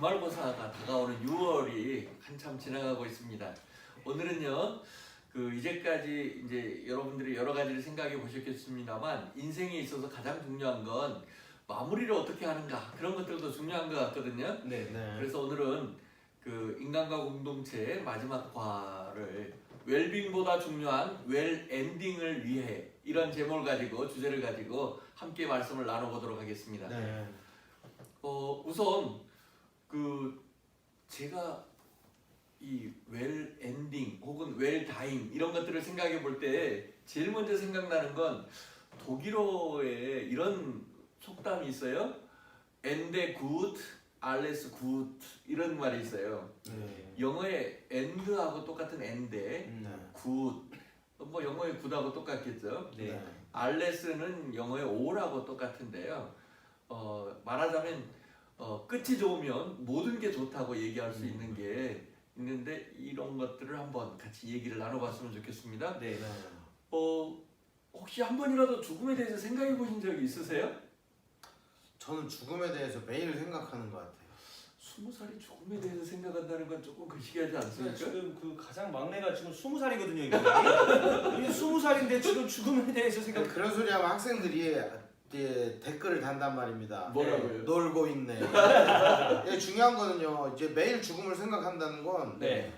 기말고사가 다가오는 6월이 한참 지나가고 있습니다. 오늘은요, 이제까지 이제 여러분들이 여러 가지를 생각해 보셨겠습니다만 인생에 있어서 가장 중요한 건 마무리를 어떻게 하는가 그런 것들도 중요한 것 같거든요. 네. 그래서 오늘은 인간과 공동체의 마지막 과를 웰빙보다 중요한 웰 엔딩을 위해 이런 제목을 가지고 주제를 가지고 함께 말씀을 나눠보도록 하겠습니다. 네. 우선 제가 이 웰 엔딩 혹은 웰 다잉 이런 것들을 생각해 볼 때 제일 먼저 생각나는 건 독일어에 이런 속담이 있어요. 엔데 굿, 알레스 굿 이런 말이 있어요. 네. 영어의 end하고 똑같은 엔데 네. 굿, 뭐 영어의 굿하고 똑같겠죠. 네. 알레스는 영어의 all하고 똑같은데요. 말하자면 끝이 좋으면 모든 게 좋다고 얘기할 수 있는 게 있는데 이런 것들을 한번 같이 얘기를 나눠봤으면 좋겠습니다. 네. 혹시 한 번이라도 죽음에 대해서 생각해 보신 적이 있으세요? 저는 죽음에 대해서 매일 생각하는 것 같아요. 20살이 죽음에 대해서 생각한다는 건 조금 거시기하지 않습니까? 지금 가장 막내가 지금 20살이거든요. 이게 20살인데 지금 죽음에 대해서 생각. 그런 소리 하면 학생들이 이제 댓글을 단단 말입니다. 뭐라고요? 놀고 있네. 예, 중요한 거는요. 이제 매일 죽음을 생각한다는 건 네.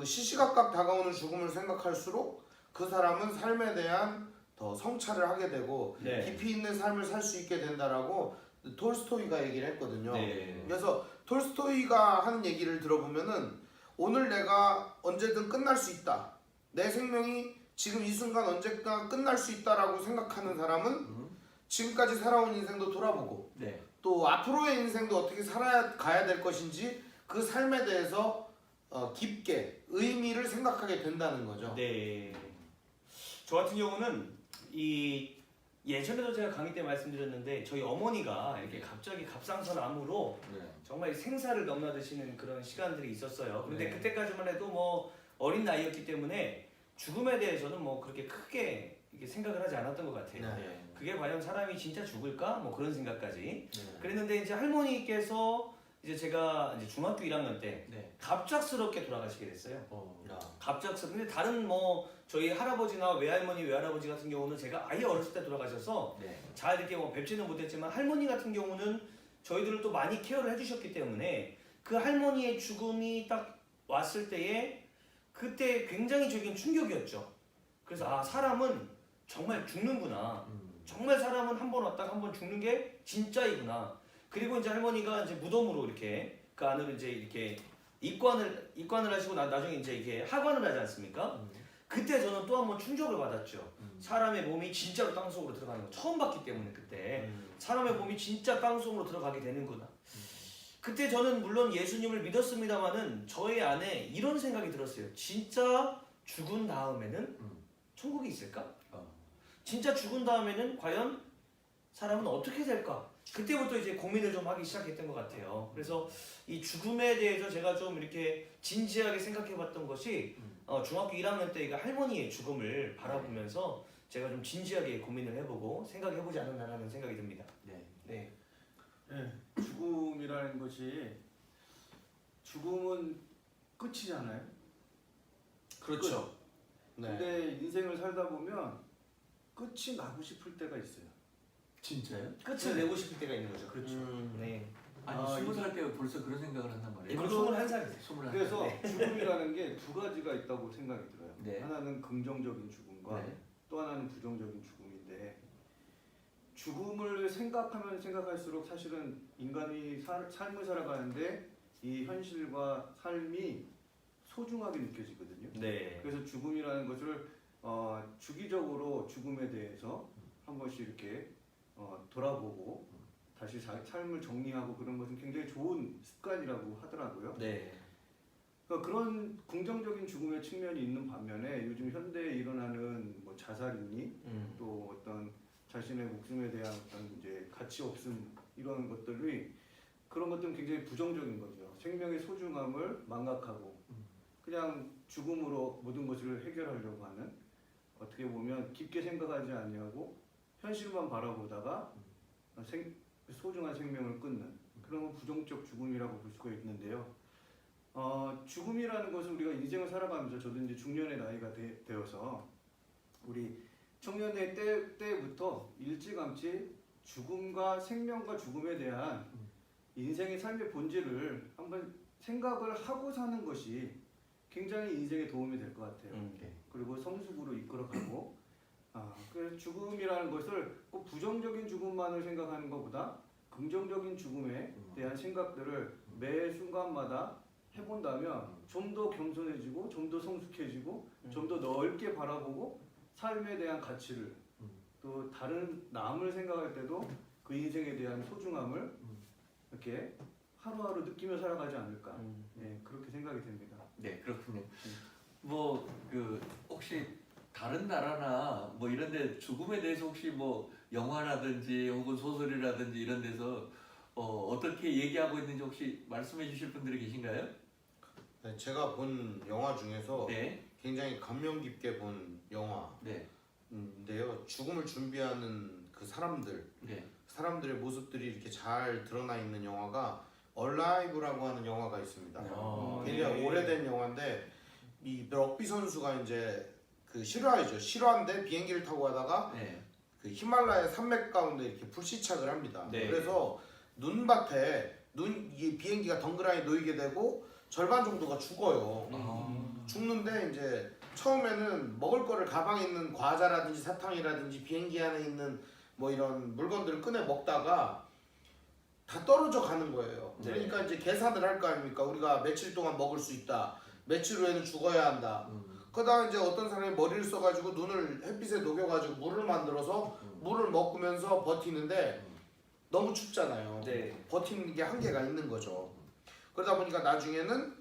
시시각각 다가오는 죽음을 생각할수록 그 사람은 삶에 대한 더 성찰을 하게 되고 네. 깊이 있는 삶을 살 수 있게 된다라고 톨스토이가 얘기를 했거든요. 네. 그래서 톨스토이가 하는 얘기를 들어보면은 오늘 내가 언제든 끝날 수 있다. 내 생명이 지금 이 순간 언젠가 끝날 수 있다라고 생각하는 사람은 지금까지 살아온 인생도 돌아보고 네. 또 앞으로의 인생도 어떻게 살아가야 될 것인지 그 삶에 대해서 깊게 의미를 생각하게 된다는 거죠. 네. 저 같은 경우는 예전에도 제가 강의 때 말씀드렸는데 저희 어머니가 이렇게 갑자기 갑상선암으로 네. 정말 생사를 넘나드시는 그런 시간들이 있었어요. 근데 네. 그때까지만 해도 뭐 어린 나이였기 때문에 죽음에 대해서는 뭐 그렇게 크게 이게 생각을 하지 않았던 것 같아요. 네. 그게 과연 사람이 진짜 죽을까? 뭐 그런 생각까지. 네. 그랬는데 이제 할머니께서 이제 제가 이제 중학교 1학년 때 네. 갑작스럽게 돌아가시게 됐어요. 야. 갑작스럽게. 근데 다른 뭐 저희 할아버지나 외할머니, 외할아버지 같은 경우는 제가 아예 어렸을 때 돌아가셔서 네. 잘 이렇게 뭐 뵙지는 못했지만 할머니 같은 경우는 저희들을 또 많이 케어를 해주셨기 때문에 그 할머니의 죽음이 딱 왔을 때에 그때 굉장히 저에겐 충격이었죠. 그래서 사람은 정말 죽는구나. 정말 사람은 한 번 왔다가 한 번 죽는 게 진짜이구나. 그리고 이제 할머니가 이제 무덤으로 이렇게 그 안으로 이제 이렇게 입관을 하시고 나중에 이제 이렇게 하관을 하지 않습니까? 그때 저는 또 한 번 충격을 받았죠. 사람의 몸이 진짜로 땅속으로 들어가는 거 처음 봤기 때문에 그때 사람의 몸이 진짜 땅속으로 들어가게 되는구나. 그때 저는 물론 예수님을 믿었습니다만은 저의 안에 이런 생각이 들었어요. 진짜 죽은 다음에는 천국이 있을까? 진짜 죽은 다음에는 과연 사람은 어떻게 될까? 그때부터 이제 고민을 좀 하기 시작했던 것 같아요. 그래서 이 죽음에 대해서 제가 좀 이렇게 진지하게 생각해봤던 것이 중학교 1학년 때 할머니의 죽음을 바라보면서 제가 좀 진지하게 고민을 해보고 생각해보지 않았나라는 생각이 듭니다. 네. 네. 네, 죽음이라는 것이 죽음은 끝이잖아요. 그렇죠. 네. 근데 인생을 살다 보면 끝이 나고 싶을 때가 있어요. 진짜요? 끝을 네. 내고 싶을 때가 있는 거죠. 그렇죠. 네. 아니 20살 때 벌써 그런 생각을 한단 말이에요. 그럼 21살이세요. 21살. 그래서 네. 죽음이라는 게 두 가지가 있다고 생각이 들어요. 네. 하나는 긍정적인 죽음과 네. 또 하나는 부정적인 죽음인데 죽음을 생각하면 생각할수록 사실은 인간이 삶을 살아가는데 이 현실과 삶이 소중하게 느껴지거든요. 네. 그래서 죽음이라는 것을 주기적으로 죽음에 대해서 한 번씩 이렇게 돌아보고 다시 삶을 정리하고 그런 것은 굉장히 좋은 습관이라고 하더라고요. 네. 그러니까 그런 긍정적인 죽음의 측면이 있는 반면에 요즘 현대에 일어나는 뭐 자살이니 또 어떤 자신의 목숨에 대한 어떤 이제 가치 없음 이런 것들이 그런 것들은 굉장히 부정적인 거죠. 생명의 소중함을 망각하고 그냥 죽음으로 모든 것을 해결하려고 하는 어떻게 보면 깊게 생각하지 아니하고 현실만 바라보다가 소중한 생명을 끊는 그런 부정적 죽음이라고 볼 수가 있는데요. 죽음이라는 것은 우리가 인생을 살아가면서 저도 이제 중년의 나이가 되어서 우리 청년의 때부터 일찌감치 죽음과 생명과 죽음에 대한 인생의 삶의 본질을 한번 생각을 하고 사는 것이 굉장히 인생에 도움이 될 것 같아요. 네. 그리고 성숙으로 이끌어가고 그래서 죽음이라는 것을 꼭 부정적인 죽음만을 생각하는 것보다 긍정적인 죽음에 대한 생각들을 매 순간마다 해본다면 좀 더 겸손해지고 좀 더 성숙해지고 좀 더 넓게 바라보고 삶에 대한 가치를 또 다른 남을 생각할 때도 그 인생에 대한 소중함을 이렇게 하루하루 느끼며 살아가지 않을까 네, 그렇게 생각이 됩니다. 네, 그렇군요. 뭐 그 혹시 다른 나라나 뭐 이런데 죽음에 대해서 혹시 뭐 영화라든지 혹은 소설이라든지 이런 데서 어떻게 얘기하고 있는지 혹시 말씀해 주실 분들이 계신가요? 네, 제가 본 영화 중에서 네, 굉장히 감명 깊게 본 네, 영화인데요. 죽음을 준비하는 그 네. 사람들의 모습들이 이렇게 잘 드러나 있는 영화가 얼라이브라고 하는 영화가 있습니다. 굉장히 네. 오래된 영화인데 이 럭비 선수가 이제 그 실화인데 비행기를 타고 가다가 네. 그 히말라야 산맥 가운데 이렇게 불시착을 합니다. 네. 그래서 눈밭에 이 비행기가 덩그러니 놓이게 되고 절반 정도가 죽어요. 죽는데 이제 처음에는 먹을 거를 가방에 있는 과자라든지 사탕이라든지 비행기 안에 있는 뭐 이런 물건들을 꺼내 먹다가 다 떨어져 가는 거예요. 네. 그러니까 이제 계산을 할 거 아닙니까? 우리가 며칠 동안 먹을 수 있다. 며칠 후에는 죽어야 한다. 그러다가 이제 어떤 사람이 머리를 써가지고 눈을 햇빛에 녹여가지고 물을 만들어서 물을 먹으면서 버티는데 너무 춥잖아요. 네. 버티는 게 한계가 있는 거죠. 그러다 보니까 나중에는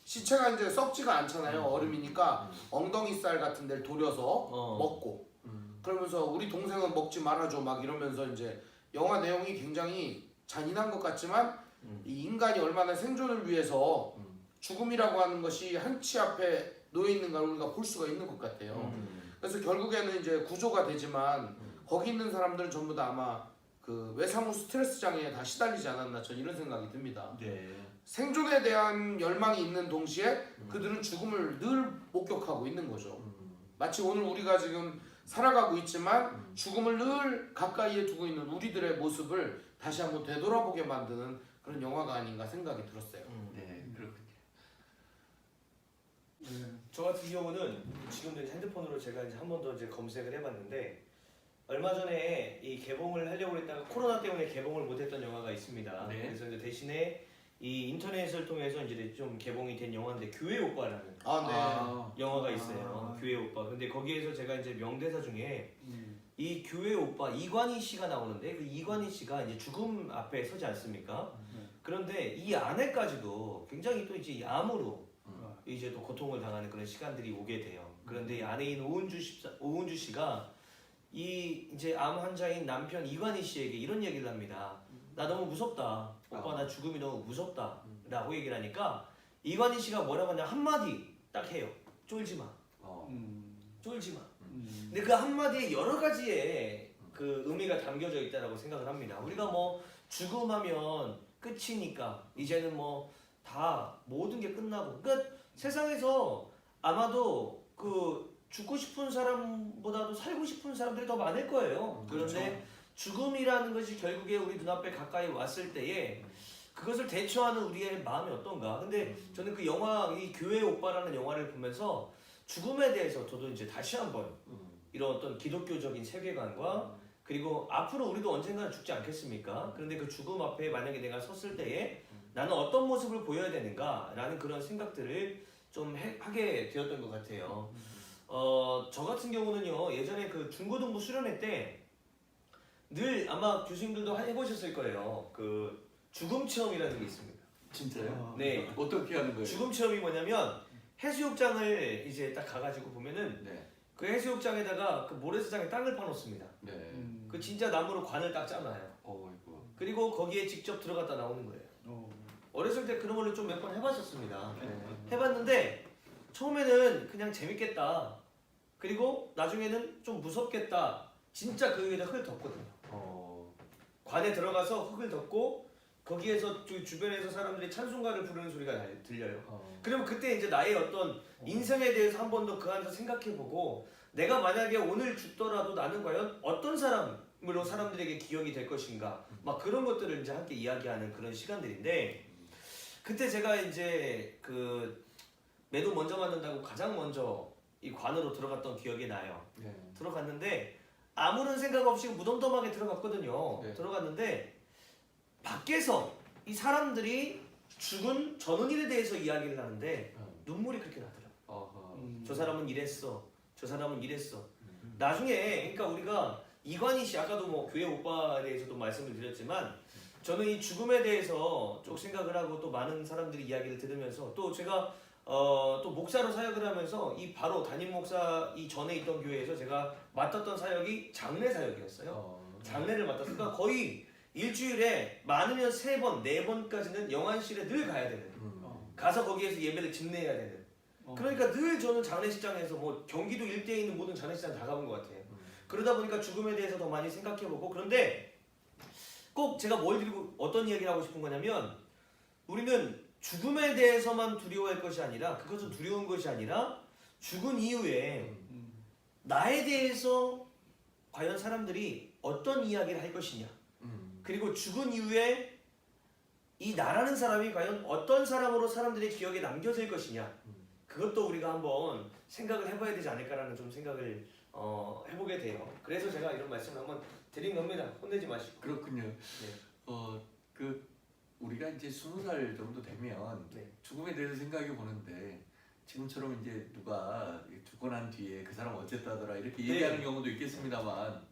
시체가 이제 썩지가 않잖아요. 얼음이니까 엉덩이 살 같은 데를 돌려서 먹고 그러면서 우리 동생은 먹지 말아줘 막 이러면서 이제 영화 내용이 굉장히 잔인한 것 같지만 이 인간이 얼마나 생존을 위해서 죽음이라고 하는 것이 한치 앞에 놓여 있는 걸 우리가 볼 수가 있는 것 같아요. 그래서 결국에는 이제 구조가 되지만 거기 있는 사람들은 전부 다 아마 그 외상후 스트레스 장애에 다 시달리지 않았나 저는 이런 생각이 듭니다. 네. 생존에 대한 열망이 있는 동시에 그들은 죽음을 늘 목격하고 있는 거죠. 마치 오늘 우리가 지금 살아가고 있지만 죽음을 늘 가까이에 두고 있는 우리들의 모습을 다시 한번 되돌아보게 만드는 그런 영화가 아닌가 생각이 들었어요. 네, 그렇군요. 저 같은 경우는 지금도 이제 핸드폰으로 제가 이제 한 번 더 이제 검색을 해봤는데 얼마 전에 이 개봉을 하려고 했다가 코로나 때문에 개봉을 못했던 영화가 있습니다. 네. 그래서 이제 대신에 이 인터넷을 통해서 이제 좀 개봉이 된 영화인데 교회 오빠라는 영화가 있어요. 교회 오빠. 근데 거기에서 제가 이제 명대사 중에 이 교회 오빠 이관희 씨가 나오는데 그 이관희 씨가 이제 죽음 앞에 서지 않습니까? 그런데 이 안에까지도 굉장히 또 이제 암으로 이제 또 고통을 당하는 그런 시간들이 오게 돼요. 그런데 이 아내인 오은주 씨가 이 이제 암 환자인 남편 이관희 씨에게 이런 얘기를 합니다. 나 너무 무섭다. 오빠 나 죽음이 너무 무섭다. 라고 얘기를 하니까 이관희 씨가 뭐라고 하냐 한마디 딱 해요. 쫄지 마. 쫄지 마. 근데 그 한마디에 여러 가지의 그 의미가 담겨져 있다라고 생각을 합니다. 우리가 뭐 죽음하면 끝이니까 이제는 뭐 다 모든 게 끝나고 그러니까 세상에서 아마도 그 죽고 싶은 사람보다도 살고 싶은 사람들이 더 많을 거예요. 그런데 죽음이라는 것이 결국에 우리 눈앞에 가까이 왔을 때에 그것을 대처하는 우리의 마음이 어떤가. 근데 저는 그 영화 이 교회 오빠라는 영화를 보면서 죽음에 대해서 저도 이제 다시 한번 이런 어떤 기독교적인 세계관과 그리고 앞으로 우리도 언젠가는 죽지 않겠습니까? 그런데 그 죽음 앞에 만약에 내가 섰을 때에 나는 어떤 모습을 보여야 되는가라는 그런 생각들을 좀 하게 되었던 것 같아요. 저 같은 경우는요 예전에 그 중고등부 수련회 때 늘 아마 교수님들도 해보셨을 거예요. 그 죽음 체험이라는 게 있습니다. 진짜요? 네. 어떻게 하는 거예요? 죽음 체험이 뭐냐면 해수욕장을 이제 딱 가가지고 보면은 네. 그 해수욕장에다가 그 모래사장에 땅을 파놓습니다. 네. 그 진짜 나무로 관을 딱 짜놔요. 어이구. 그리고 거기에 직접 들어갔다 나오는 거예요. 어렸을 때 그런 걸로 좀 몇 번 해봤었습니다. 해봤는데 처음에는 그냥 재밌겠다. 그리고 나중에는 좀 무섭겠다. 진짜 그 위에다 흙을 덮거든요. 관에 들어가서 흙을 덮고 거기에서 주변에서 사람들이 찬송가를 부르는 소리가 들려요. 어. 그러면 그때 이제 나의 어떤 인생에 대해서 한 번 더 그 안에서 생각해보고 내가 만약에 오늘 죽더라도 나는 과연 어떤 사람으로 사람들에게 기억이 될 것인가 막 그런 것들을 이제 함께 이야기하는 그런 시간들인데 그때 제가 이제 그 매도 먼저 만든다고 가장 먼저 이 관으로 들어갔던 기억이 나요. 네. 들어갔는데 아무런 생각 없이 무덤덤하게 들어갔거든요. 네. 들어갔는데 밖에서 이 사람들이 죽은 전원일에 대해서 이야기를 하는데 눈물이 그렇게 나더라고요. 어허. 저 사람은 이랬어. 저 사람은 이랬어. 나중에 그러니까 우리가 이관희 씨 아까도 뭐 교회 오빠에 대해서도 말씀을 드렸지만 저는 이 죽음에 대해서 쭉 생각을 하고 또 많은 사람들이 이야기를 들으면서 또 제가 또 목사로 사역을 하면서 이 바로 담임 목사 이 전에 있던 교회에서 제가 맡았던 사역이 장례 사역이었어요. 장례를 맡았으니까 거의 일주일에 많으면 3번, 4번까지는 영안실에 늘 가야 되는. 가서 거기에서 예배를 집례해야 되는. 그러니까 늘 저는 장례식장에서 뭐 경기도 일대에 있는 모든 장례식장 다 가본 것 같아요. 그러다 보니까 죽음에 대해서 더 많이 생각해보고 그런데 꼭 제가 뭘 드리고 어떤 이야기를 하고 싶은 거냐면 우리는 죽음에 대해서만 두려워할 것이 아니라 그것은 두려운 것이 아니라 죽은 이후에 나에 대해서 과연 사람들이 어떤 이야기를 할 것이냐 그리고 죽은 이후에 이 나라는 사람이 과연 어떤 사람으로 사람들의 기억에 남겨질 것이냐 그것도 우리가 한번 생각을 해봐야 되지 않을까라는 좀 생각을 해보게 돼요. 그래서 제가 이런 말씀을 한번 드린 겁니다. 혼내지 마시고. 그렇군요. 네. 그 우리가 이제 20살 정도 되면 네. 죽음에 대해서 생각해 보는데 지금처럼 이제 누가 죽고 난 뒤에 그 사람 어쨌다더라 이렇게 네. 얘기하는 경우도 있겠습니다만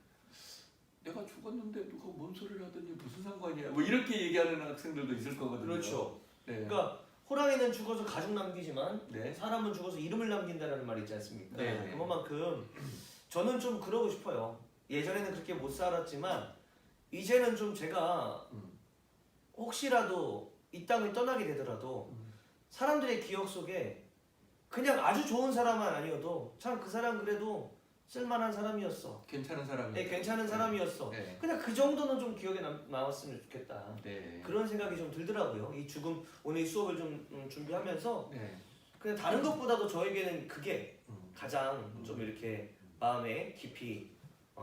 내가 죽었는데 누가 뭔 소리를 하더니 무슨 상관이야 뭐 이렇게 얘기하는 학생들도 있을 거거든요. 그렇죠. 네. 그러니까 호랑이는 죽어서 가죽 남기지만 네. 사람은 죽어서 이름을 남긴다라는 말이 있지 않습니까? 네. 그것만큼 저는 좀 그러고 싶어요. 예전에는 그렇게 못 살았지만 이제는 좀 제가 혹시라도 이 땅을 떠나게 되더라도 사람들의 기억 속에 그냥 아주 좋은 사람만 아니어도 참 그 사람 그래도 쓸만한 사람이었어. 괜찮은 사람이. 네, 괜찮은 사람이었어. 네. 그냥 그 정도는 좀 기억에 남았으면 좋겠다. 네. 그런 생각이 좀 들더라고요. 이 죽음 오늘 이 수업을 좀 준비하면서 네. 그냥 다른 것보다도 저에게는 그게 가장 좀 이렇게 마음에 깊이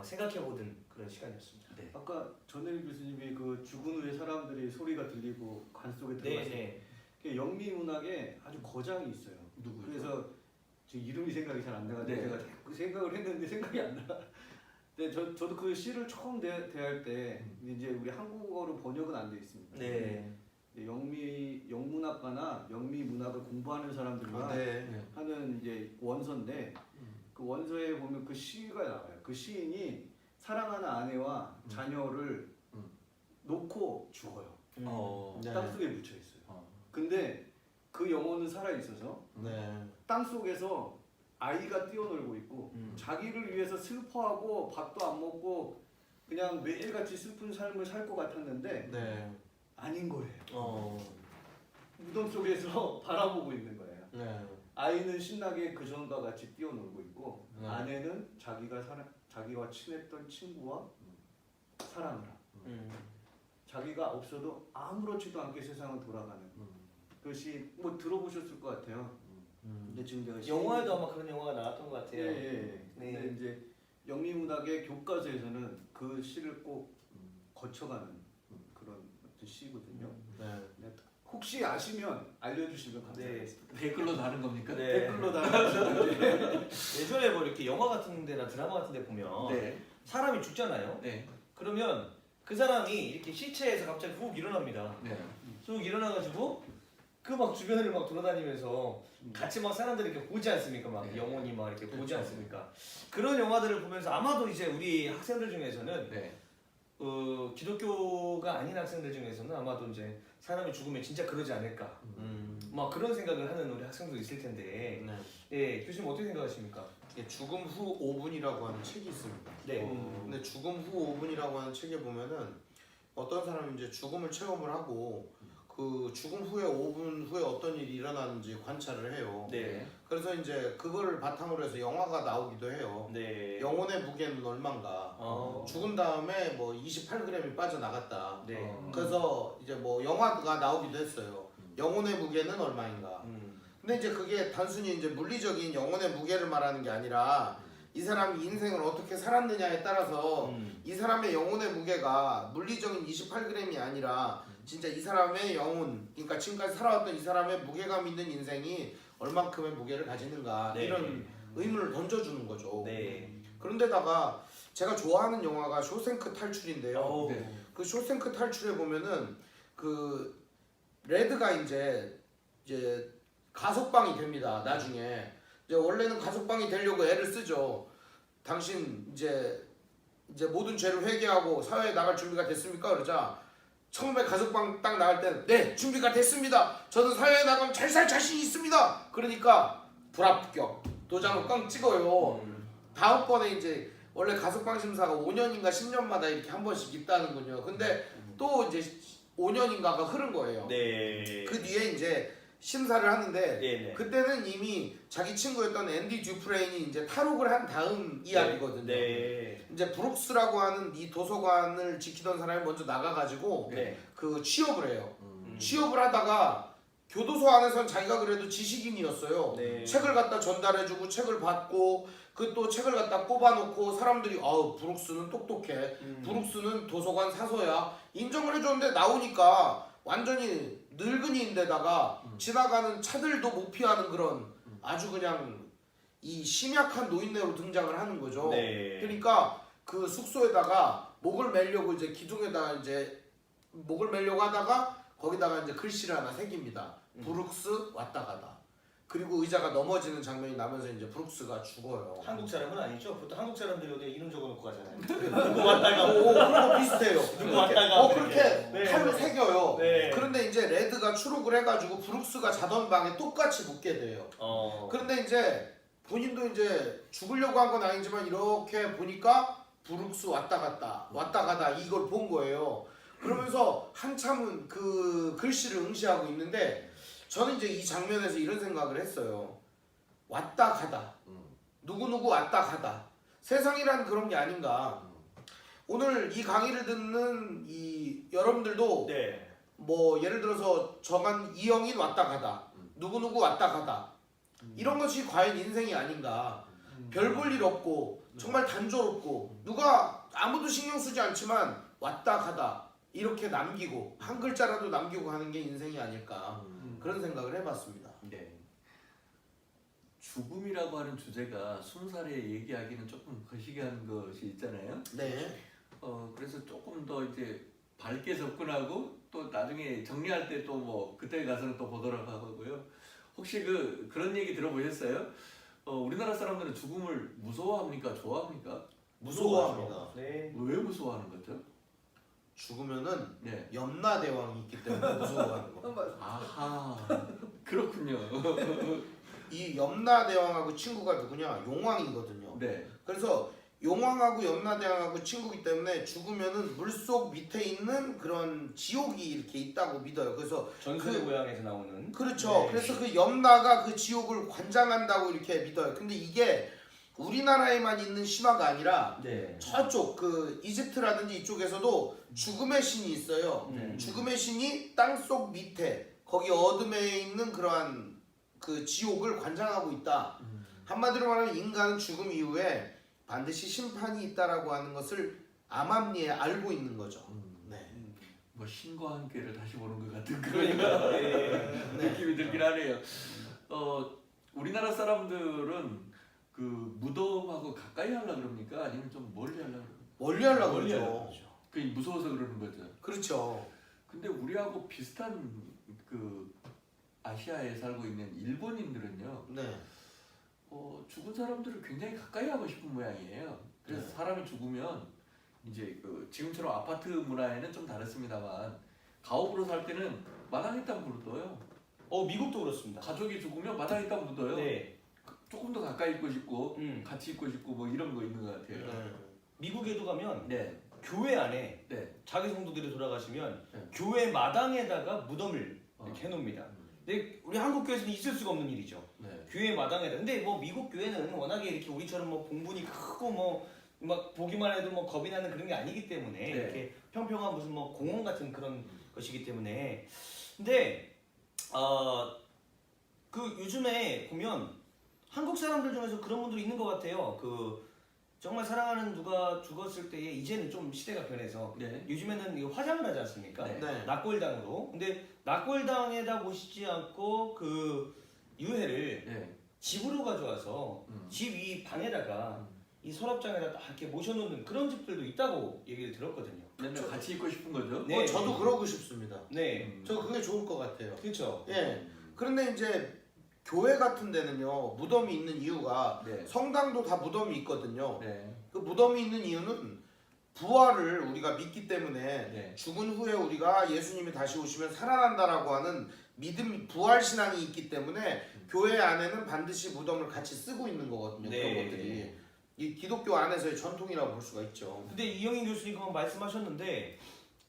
생각해보던 그런 시간이었습니다. 네. 아까 전혜리 교수님이 그 죽은 후에 사람들이 소리가 들리고 관 속에 들어가서 네. 영미 문학에 아주 거장이 있어요. 누구죠? 그래서 지금 이름이 생각이 잘 안 나가지고 네. 제가 그 생각을 했는데 생각이 안 나. 근데 저도 그 시를 처음 대할 때 이제 우리 한국어로 번역은 안 돼 있습니다. 네. 영문학과나 영미 문학을 공부하는 사람들만 네. 하는 이제 원서인데 그 원서에 보면 그 시가 나와요. 그 시인이 사랑하는 아내와 자녀를 놓고 죽어요. 네. 땅 속에 묻혀 있어요. 근데 그 영혼은 살아 있어서 네. 땅 속에서 아이가 뛰어놀고 있고 자기를 위해서 슬퍼하고 밥도 안 먹고 그냥 매일같이 슬픈 삶을 살 것 같았는데 네. 아닌 거예요. 무덤 속에서 바라보고 있는 거예요. 네. 아이는 신나게 그전과 같이 뛰어놀고 있고 네. 아내는 자기와 친했던 친구와 사랑을 하고 자기가 없어도 아무렇지도 않게 세상은 돌아가는 그것이 뭐 들어보셨을 것 같아요. 근데 지금 내가 영화에도 아마 그런 영화가 나왔던 것 같아요. 예. 네. 근데 이제 영미문학의 교과서에서는 그 시를 꼭 거쳐가는 그런 어떤 시거든요. 네. 혹시 아시면 알려주시면 감사하겠습니다. 댓글로 다는 겁니까? 네. 댓글로 달아주시면 예전에 뭐 이렇게 영화 같은 데나 드라마 같은 데 보면 네. 사람이 죽잖아요. 네. 그러면 그 사람이 이렇게 시체에서 갑자기 훅 일어납니다. 네. 쭉 일어나가지고 그 막 주변을 막 돌아다니면서 같이 막 사람들이 이렇게 보지 않습니까? 막 네. 영혼이 막 이렇게 보지 그렇죠. 않습니까? 그런 영화들을 보면서 아마도 이제 우리 학생들 중에서는 네. 기독교가 아닌 학생들 중에서는 아마도 이제 사람이 죽으면 진짜 그러지 않을까? 막 그런 생각을 하는 우리 학생도 있을 텐데, 네. 예, 교수님 어떻게 생각하십니까? 이게 죽음 후 5분이라고 하는 책이 있습니다. 네. 근데 죽음 후 5분이라고 하는 책에 보면은 어떤 사람이 이제 죽음을 체험을 하고 그 그 죽음 후에 5분 후에 어떤 일이 일어나는지 관찰을 해요. 네. 그래서 이제 그거를 바탕으로 해서 영화가 나오기도 해요. 네. 영혼의 무게는 얼만가. 죽은 다음에 뭐 28g이 빠져나갔다. 네. 그래서 이제 뭐 영화가 나오기도 했어요. 영혼의 무게는 얼마인가. 근데 이제 그게 단순히 이제 물리적인 영혼의 무게를 말하는 게 아니라 이 사람이 인생을 어떻게 살았느냐에 따라서 이 사람의 영혼의 무게가 물리적인 28g이 아니라 진짜 이 사람의 영혼, 그러니까 지금까지 살아왔던 이 사람의 무게감 있는 인생이 얼만큼의 무게를 가지는가 네. 이런 의문을 던져주는 거죠. 네. 그런데다가 제가 좋아하는 영화가 쇼생크 탈출인데요. 네. 그 쇼생크 탈출에 보면은 그 레드가 이제 가석방이 됩니다. 나중에 이제 원래는 가석방이 되려고 애를 쓰죠. 당신 이제 모든 죄를 회개하고 사회에 나갈 준비가 됐습니까? 그러자 처음에 가석방 딱 나갈 때는 네 준비가 됐습니다. 저는 사회에 나가면 잘 살 자신이 있습니다. 그러니까 불합격 도장을 꽝 찍어요. 다음번에 이제 원래 가석방 심사가 5년인가 10년마다 이렇게 한 번씩 있다는군요. 근데 또 이제 5년인가가 흐른 거예요. 네. 그 뒤에 이제 심사를 하는데 네. 그때는 이미 자기 친구였던 앤디 듀프레인이 이제 탈옥을 한 다음 이야기거든요. 네. 이제 브룩스라고 하는 이 도서관을 지키던 사람이 먼저 나가가지고 네. 그 취업을 해요. 취업을 하다가 교도소 안에선 자기가 그래도 지식인이었어요. 네. 책을 갖다 전달해주고 책을 받고 그 또 책을 갖다 꼽아놓고 사람들이 아우 브룩스는 똑똑해. 브룩스는 도서관 사서야 인정을 해줬는데 나오니까 완전히 늙은이인데다가 지나가는 차들도 못 피하는 그런 아주 그냥 이 심약한 노인네로 등장을 하는 거죠. 네. 그러니까 그 숙소에다가 목을 매려고 이제 기둥에다가 이제 목을 매려고 하다가 거기다가 이제 글씨를 하나 새깁니다. 브룩스 왔다 가다. 그리고 의자가 넘어지는 장면이 나면서 이제 브룩스가 죽어요. 한국 사람은 아니죠. 보통 한국 사람들이 여기 이름 적어놓고 가잖아요. 누구 왔다가 그런 거 비슷해요. 누구 왔다가 그렇게 네. 칼로 새겨요. 네. 그런데 이제 레드가 추록을 해가지고 브룩스가 자던 방에 똑같이 묵게 돼요. 그런데 이제 본인도 이제 죽으려고 한 건 아니지만 이렇게 보니까 브룩스 왔다 가다 이걸 본 거예요. 그러면서 한참은 그 글씨를 응시하고 있는데 저는 이제 이 장면에서 이런 생각을 했어요. 왔다 가다. 누구누구 왔다 가다. 세상이란 그런 게 아닌가. 오늘 이 강의를 듣는 이 여러분들도 네. 뭐 예를 들어서 저간 이영인 왔다 가다. 누구누구 왔다 가다. 이런 것이 과연 인생이 아닌가. 별 볼 일 없고 정말 단조롭고 누가 아무도 신경 쓰지 않지만 왔다 가다 이렇게 남기고 한 글자라도 남기고 가는 게 인생이 아닐까. 그런 생각을 해봤습니다. 네. 죽음이라고 하는 주제가 20살에 얘기하기는 조금 거시기한 것이 있잖아요. 네. 그래서 조금 더 이제 밝게 접근하고 또 나중에 정리할 때 또 뭐 그때 가서는 또 보도록 하고요. 혹시 그런 얘기 들어보셨어요? 우리나라 사람들은 죽음을 무서워합니까? 좋아합니까? 무서워합니다. 네. 왜 무서워하는 거죠? 죽으면은 네. 염라대왕이 있기 때문에 무서워하는 거. 아하, 그렇군요. 이 염라대왕하고 친구가 누구냐? 용왕이거든요. 네. 그래서 용왕하고 염라대왕하고 친구기 때문에 죽으면은 물속 밑에 있는 그런 지옥이 이렇게 있다고 믿어요. 그래서 전설의 고향에서 나오는. 그렇죠. 네. 그래서 그 염라가 그 지옥을 관장한다고 이렇게 믿어요. 근데 이게 우리나라에만 있는 신화가 아니라 네. 저쪽 그 이집트라든지 이쪽에서도 죽음의 신이 있어요. 죽음의 신이 땅속 밑에 거기 어둠에 있는 그러한 그 지옥을 관장하고 있다. 한마디로 말하면 인간은 죽음 이후에 반드시 심판이 있다라고 하는 것을 암암리에 알고 있는 거죠. 네. 뭐 신과 함께를 다시 보는 것 같은 그러니까. 그런 느낌이 들긴 하네요. 우리나라 사람들은 그 무덤하고 가까이 하려고 그럽니까? 아니면 좀 멀리 하려고 그럽니까? 멀리 하려고 멀리 그러죠. 하려고 그게 무서워서 그러는 거죠. 그렇죠. 근데 우리하고 비슷한 그 아시아에 살고 있는 일본인들은요. 네. 죽은 사람들을 굉장히 가까이 하고 싶은 모양이에요. 그래서 네. 사람이 죽으면 이제 그 지금처럼 아파트 문화에는 좀 다르습니다만 가옥으로 살 때는 마당에다 묻어요. 미국도 그렇습니다. 가족이 죽으면 마당에다 묻어요. 네. 조금 더 가까이 있고 싶고 음. 같이 있고 싶고 뭐 이런 거 있는 것 같아요. 네. 미국에도 가면 네. 교회 안에 네. 자기 성도들이 돌아가시면 네. 교회 마당에다가 무덤을 이렇게 해놓습니다. 근데 우리 한국 교회에서는 있을 수가 없는 일이죠. 네. 교회 마당에다. 근데 뭐 미국 교회는 워낙에 이렇게 우리처럼 뭐 봉분이 크고 뭐 막 보기만 해도 뭐 겁이 나는 그런 게 아니기 때문에 네. 이렇게 평평한 무슨 뭐 공원 같은 그런 것이기 때문에. 근데 그 요즘에 보면 한국 사람들 중에서 그런 분들이 있는 것 같아요. 그 정말 사랑하는 누가 죽었을 때에 이제는 좀 시대가 변해서 네. 요즘에는 이거 화장을 하지 않습니까? 네. 네. 낙골당으로. 근데 낙골당에다 모시지 않고 그 유해를 네. 집으로 가져와서 집 위 방에다가 이 서랍장에다 딱 이렇게 모셔놓는 그런 집들도 있다고 얘기를 들었거든요. 맨날 같이 있고 싶은 거죠. 네. 저도 그러고 싶습니다. 네, 저 그게 좋을 것 같아요. 그렇죠. 예. 그런데 이제 교회 같은 데는요 무덤이 있는 이유가 네. 성당도 다 무덤이 있거든요. 네. 그 무덤이 있는 이유는 부활을 우리가 믿기 때문에 네. 죽은 후에 우리가 예수님이 다시 오시면 살아난다라고 하는 믿음 부활 신앙이 있기 때문에 교회 안에는 반드시 무덤을 같이 쓰고 있는 거거든요. 네. 그런 것들이 이 기독교 안에서의 전통이라고 볼 수가 있죠. 근데 이영인 교수님 그건 말씀하셨는데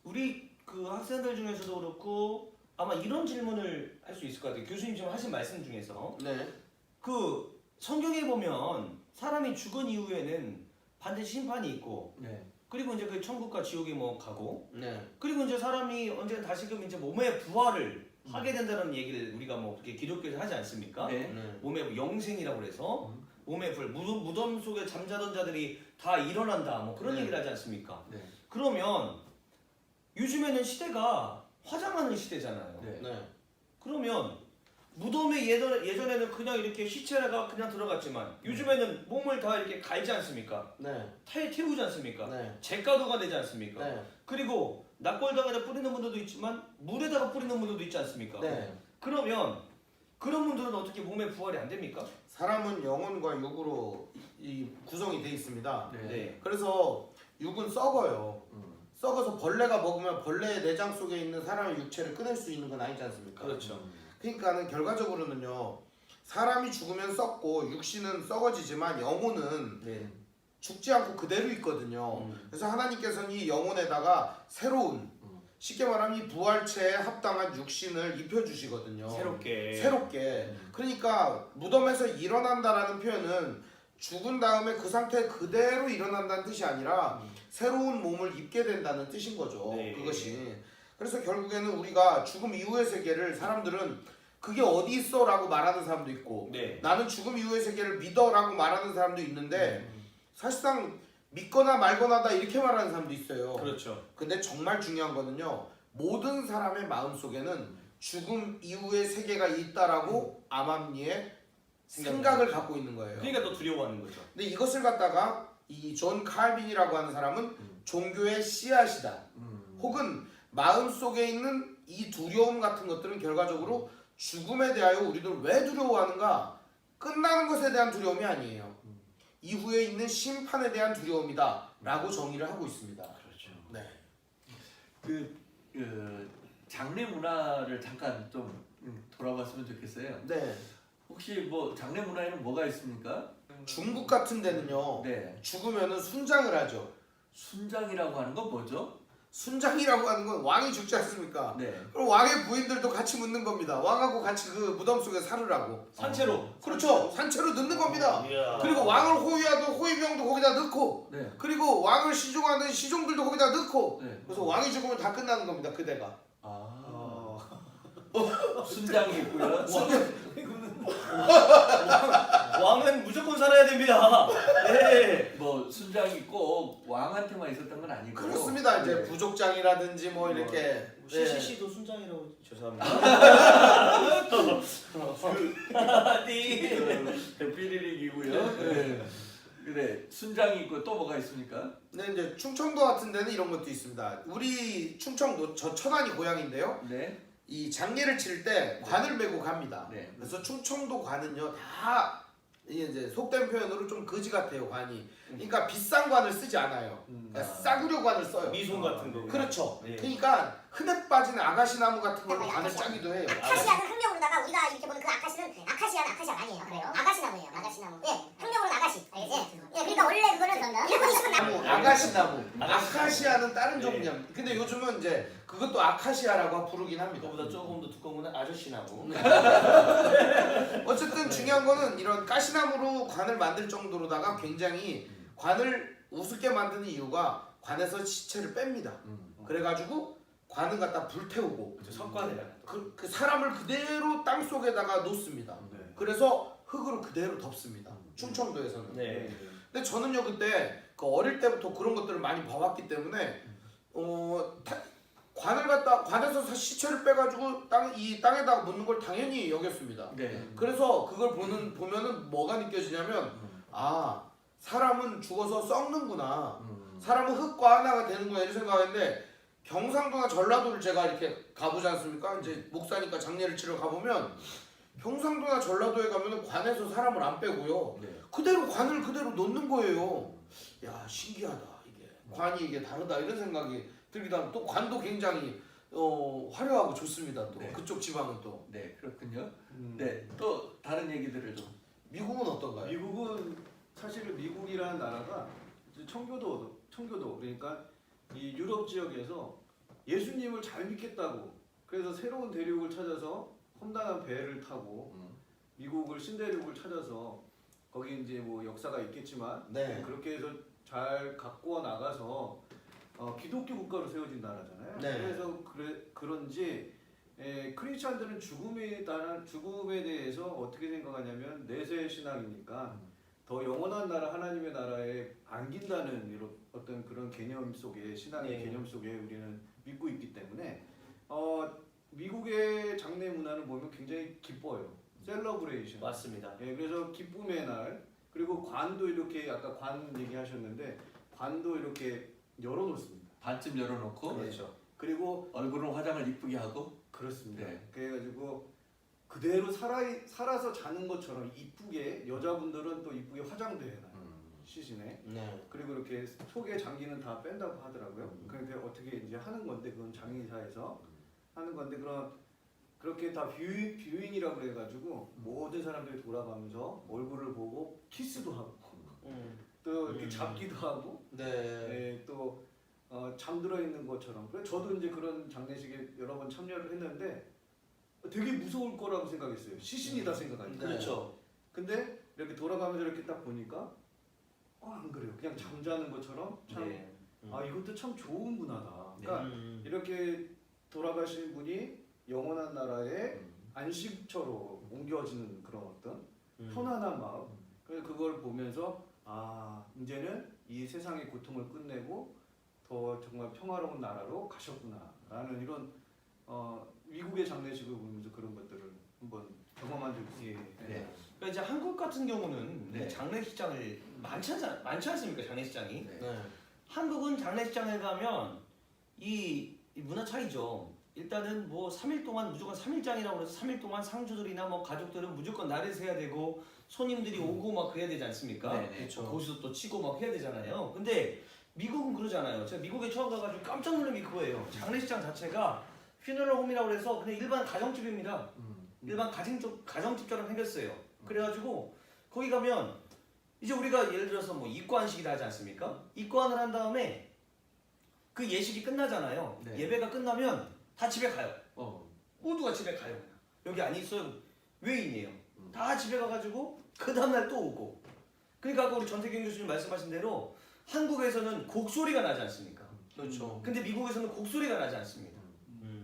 우리 그 학생들 중에서도 그렇고 아마 이런 질문을 할 수 있을 것 같아요. 교수님 지금 하신 말씀 중에서 네. 그 성경에 보면 사람이 죽은 이후에는 반드시 심판이 있고 네. 그리고 이제 그 천국과 지옥에 뭐 가고 네. 그리고 이제 사람이 언제 다시금 이제 몸의 부활을 하게 된다는 얘기를 우리가 뭐 그렇게 기독교에서 하지 않습니까? 네. 네. 몸의 영생이라고 그래서 몸의 불 무덤 속에 잠자던 자들이 다 일어난다 뭐 그런 네. 얘기를 하지 않습니까? 네. 그러면 요즘에는 시대가 화장하는 시대잖아요. 네. 네. 그러면 무덤에 예전에는 그냥 이렇게 시체가 그냥 들어갔지만 요즘에는 몸을 다 이렇게 갈지 않습니까? 네. 태우지 않습니까? 네. 잿가루가 되지 않습니까? 네. 그리고 낙골당에다 뿌리는 분들도 있지만 물에다가 뿌리는 분들도 있지 않습니까? 네. 그러면 그런 분들은 어떻게 몸의 부활이 안 됩니까? 사람은 영혼과 육으로 이 구성이 돼 있습니다. 네. 그래서 육은 썩어요. 썩어서 벌레가 먹으면 벌레의 내장 속에 있는 사람의 육체를 끊을 수 있는 건 아니지 않습니까? 그렇죠. 그러니까는 결과적으로는요. 사람이 죽으면 썩고 육신은 썩어지지만 영혼은 네. 죽지 않고 그대로 있거든요. 그래서 하나님께서는 이 영혼에다가 새로운 쉽게 말하면 이 부활체에 합당한 육신을 입혀주시거든요. 새롭게. 그러니까 무덤에서 일어난다라는 표현은 죽은 다음에 그 상태 그대로 일어난다는 뜻이 아니라 새로운 몸을 입게 된다는 뜻인 거죠. 네. 그것이. 그래서 결국에는 우리가 죽음 이후의 세계를 사람들은 그게 어디 있어? 라고 말하는 사람도 있고 네. 나는 죽음 이후의 세계를 믿어 라고 말하는 사람도 있는데 사실상 믿거나 말거나다 이렇게 말하는 사람도 있어요. 그렇죠. 근데 정말 중요한 거는요. 모든 사람의 마음속에는 죽음 이후의 세계가 있다라고 암암리에 생각을 갖고 있는 거예요. 그러니까 또 두려워하는 거죠. 근데 이것을 갖다가 이 존 칼빈이라고 하는 사람은 종교의 씨앗이다. 혹은 마음속에 있는 이 두려움 같은 것들은 결과적으로 죽음에 대하여 우리들 왜 두려워하는가? 끝나는 것에 대한 두려움이 아니에요. 이후에 있는 심판에 대한 두려움이다 라고 정의를 하고 있습니다. 그렇죠. 네. 그 장례 문화를 잠깐 좀 돌아봤으면 좋겠어요. 네. 혹시 뭐 장례 문화에는 뭐가 있습니까? 중국 같은 데는요. 네. 죽으면은 순장을 하죠. 순장이라고 하는 건 뭐죠? 순장이라고 하는 건 왕이 죽지 않습니까? 네. 그럼 왕의 부인들도 같이 묻는 겁니다. 왕하고 같이 그 무덤 속에 살으라고. 산채로. 그렇죠. 산채로 넣는 겁니다. 이야. 그리고 왕을 호위하던 호위병도 거기다 넣고 네. 그리고 왕을 시종하는 시종들도 거기다 넣고 네. 그래서 왕이 죽으면 다 끝나는 겁니다. 그대가. 순장이 있고요. 왕은 무조건 살아야 됩니다. 네. 뭐 순장이 꼭 왕한테만 있었던 건 아니고. 그렇습니다. 이제 네. 부족장이라든지 뭐 이렇게 CCC도 순장이라고 죄송합니다. 삐리릭이고요. 네. 그래 순장이 있고 또 뭐가 있습니까? 네, 이제 충청도 같은 데는 이런 것도 있습니다. 우리 충청도 저 천안이 고향인데요. 네. 이 장례를 치를 때 관을 메고 갑니다. 네. 그래서 충청도 관은요 다 이제 속된 표현으로 좀 거지 같아요 관이. 그러니까 비싼 관을 쓰지 않아요. 그러니까 싸구려 관을 써요. 미송 같은 거. 그렇죠. 네. 그러니까 흔해 빠진 아가씨 나무 같은 걸로 관을 짜기도 해요. 가시약을 한 명으로 나무로다가 우리가 이렇게 보는 그 아카시는 아카시아는 아카시아 아니에요. 그래요? 아가시나무예요. 아가시나무. 예, 학명으로는 아가시. 알겠지? 예, 그러니까 원래 그거를 일본이 심은 나무. 아가시나무. 아카시아는 다른 종류. 근데 요즘은 이제 그것도 아카시아라고 부르긴 합니다. 그거보다 조금 더 두꺼운 거는 아저씨나무. 어쨌든 중요한 거는 이런 가시나무로 관을 만들 정도로다가 굉장히 관을 우습게 만드는 이유가 관에서 시체를 뺍니다. 그래가지고 관을 갖다 불태우고 석관에다가. 그 사람을 그대로 땅 속에다가 놓습니다. 네. 그래서 흙으로 그대로 덮습니다. 충청도에서는. 네. 근데 저는요 그때 그 어릴 때부터 그런 것들을 많이 봐왔기 때문에 관을 갖다 관에서 시체를 빼가지고 이 땅에다가 묻는 걸 당연히 여겼습니다. 네. 그래서 그걸 보면은 뭐가 느껴지냐면 아 사람은 죽어서 썩는구나. 사람은 흙과 하나가 되는구나 이런 생각했는데 경상도나 전라도를 제가 이렇게 가보지 않습니까? 이제 목사니까 장례를 치러 가보면 경상도나 전라도에 가면은 관에서 사람을 안 빼고요. 네. 그대로 관을 그대로 놓는 거예요. 야 신기하다 이게 관이 이게 다르다 이런 생각이 들기도 하고 또 관도 굉장히 화려하고 좋습니다. 또 네. 그쪽 지방은 또 네, 그렇군요. 네, 또 다른 얘기들을 좀. 미국은 어떤가요? 미국은 사실은 미국이라는 나라가 이제 청교도 그러니까 이 유럽 지역에서 예수님을 잘 믿겠다고 그래서 새로운 대륙을 찾아서 험난한 배를 타고 미국을 신대륙을 찾아서 거기 이제 뭐 역사가 있겠지만 네. 그렇게 해서 잘 갖고 나가서 기독교 국가로 세워진 나라잖아요. 네. 그래서 그런지 크리스찬들은 죽음에 대해서 어떻게 생각하냐면 내세 신앙이니까 더 영원한 나라 하나님의 나라에 안긴다는 이런 어떤 그런 개념 속에 신앙의 네. 개념 속에 우리는 믿고 있기 때문에 미국의 장례 문화를 보면 굉장히 기뻐요. 셀러브레이션. 맞습니다. 예, 그래서 기쁨의 날 그리고 관도 이렇게 아까 관 얘기하셨는데 관도 이렇게 열어놓습니다. 반쯤 열어놓고 그렇죠. 그리고 얼굴은 화장을 이쁘게 하고. 그렇습니다. 네. 그래가지고 그대로 살아서 자는 것처럼 이쁘게 여자분들은 또 이쁘게 화장도 해놔요. 시신에. 네. 그리고 이렇게 속에 장기는 다 뺀다고 하더라고요. 그러니까 어떻게 이제 하는 건데 그건 장의사에서 하는 건데 그렇게 다 뷰잉이라고 그래가지고 모든 사람들이 돌아가면서 얼굴을 보고 키스도 하고 또 이렇게 잡기도 하고 네. 또 잠들어 있는 것처럼. 그래서 저도 이제 그런 장례식에 여러 번 참여를 했는데 되게 무서울 거라고 생각했어요. 시신이다 생각하니까. 그렇죠. 근데 이렇게 돌아가면서 이렇게 딱 보니까 안 그래요. 그냥 잠자는 것처럼 참 네. 이것도 참 좋은 문화다. 그러니까 음. 이렇게 돌아가신 분이 영원한 나라의 안식처로 옮겨지는 그런 어떤 편안한 마음. 그래서 그걸 보면서 이제는 이 세상의 고통을 끝내고 더 정말 평화로운 나라로 가셨구나라는 이런 미국의 장례식을 보면서 그런 것들을 한번 경험한 적이 있어요. 네. 그러니까 이제 한국 같은 경우는 네. 장례식장을 많지 않습니까? 장례식장이. 네. 네. 한국은 장례식장에 가면 이 문화 차이죠. 일단은 뭐 3일 동안 무조건 3일장이라고 해서 3일 동안 상주들이나 뭐 가족들은 무조건 날을 새야 되고 손님들이 오고 막 그래야 되지 않습니까? 네, 네. 뭐 거기서 또 치고 막 해야 되잖아요. 근데 미국은 그러잖아요. 제가 미국에 처음 가가지고 깜짝 놀란 게 그거예요. 장례식장 자체가 퓨너럴 홈이라고 해서 그냥 일반 가정집입니다. 일반 가정집처럼 생겼어요. 그래가지고 거기 가면 이제 우리가 예를 들어서 뭐 입관식이라 하지 않습니까? 입관을 한 다음에 그 예식이 끝나잖아요. 네. 예배가 끝나면 다 집에 가요. 어. 모두가 집에 가요. 여기 안에 있어요. 외인이에요. 다 집에 가가지고 그 다음날 또 오고. 그러니까 아까 우리 전태경 교수님 말씀하신 대로 한국에서는 곡소리가 나지 않습니까? 그렇죠. 근데 미국에서는 곡소리가 나지 않습니다.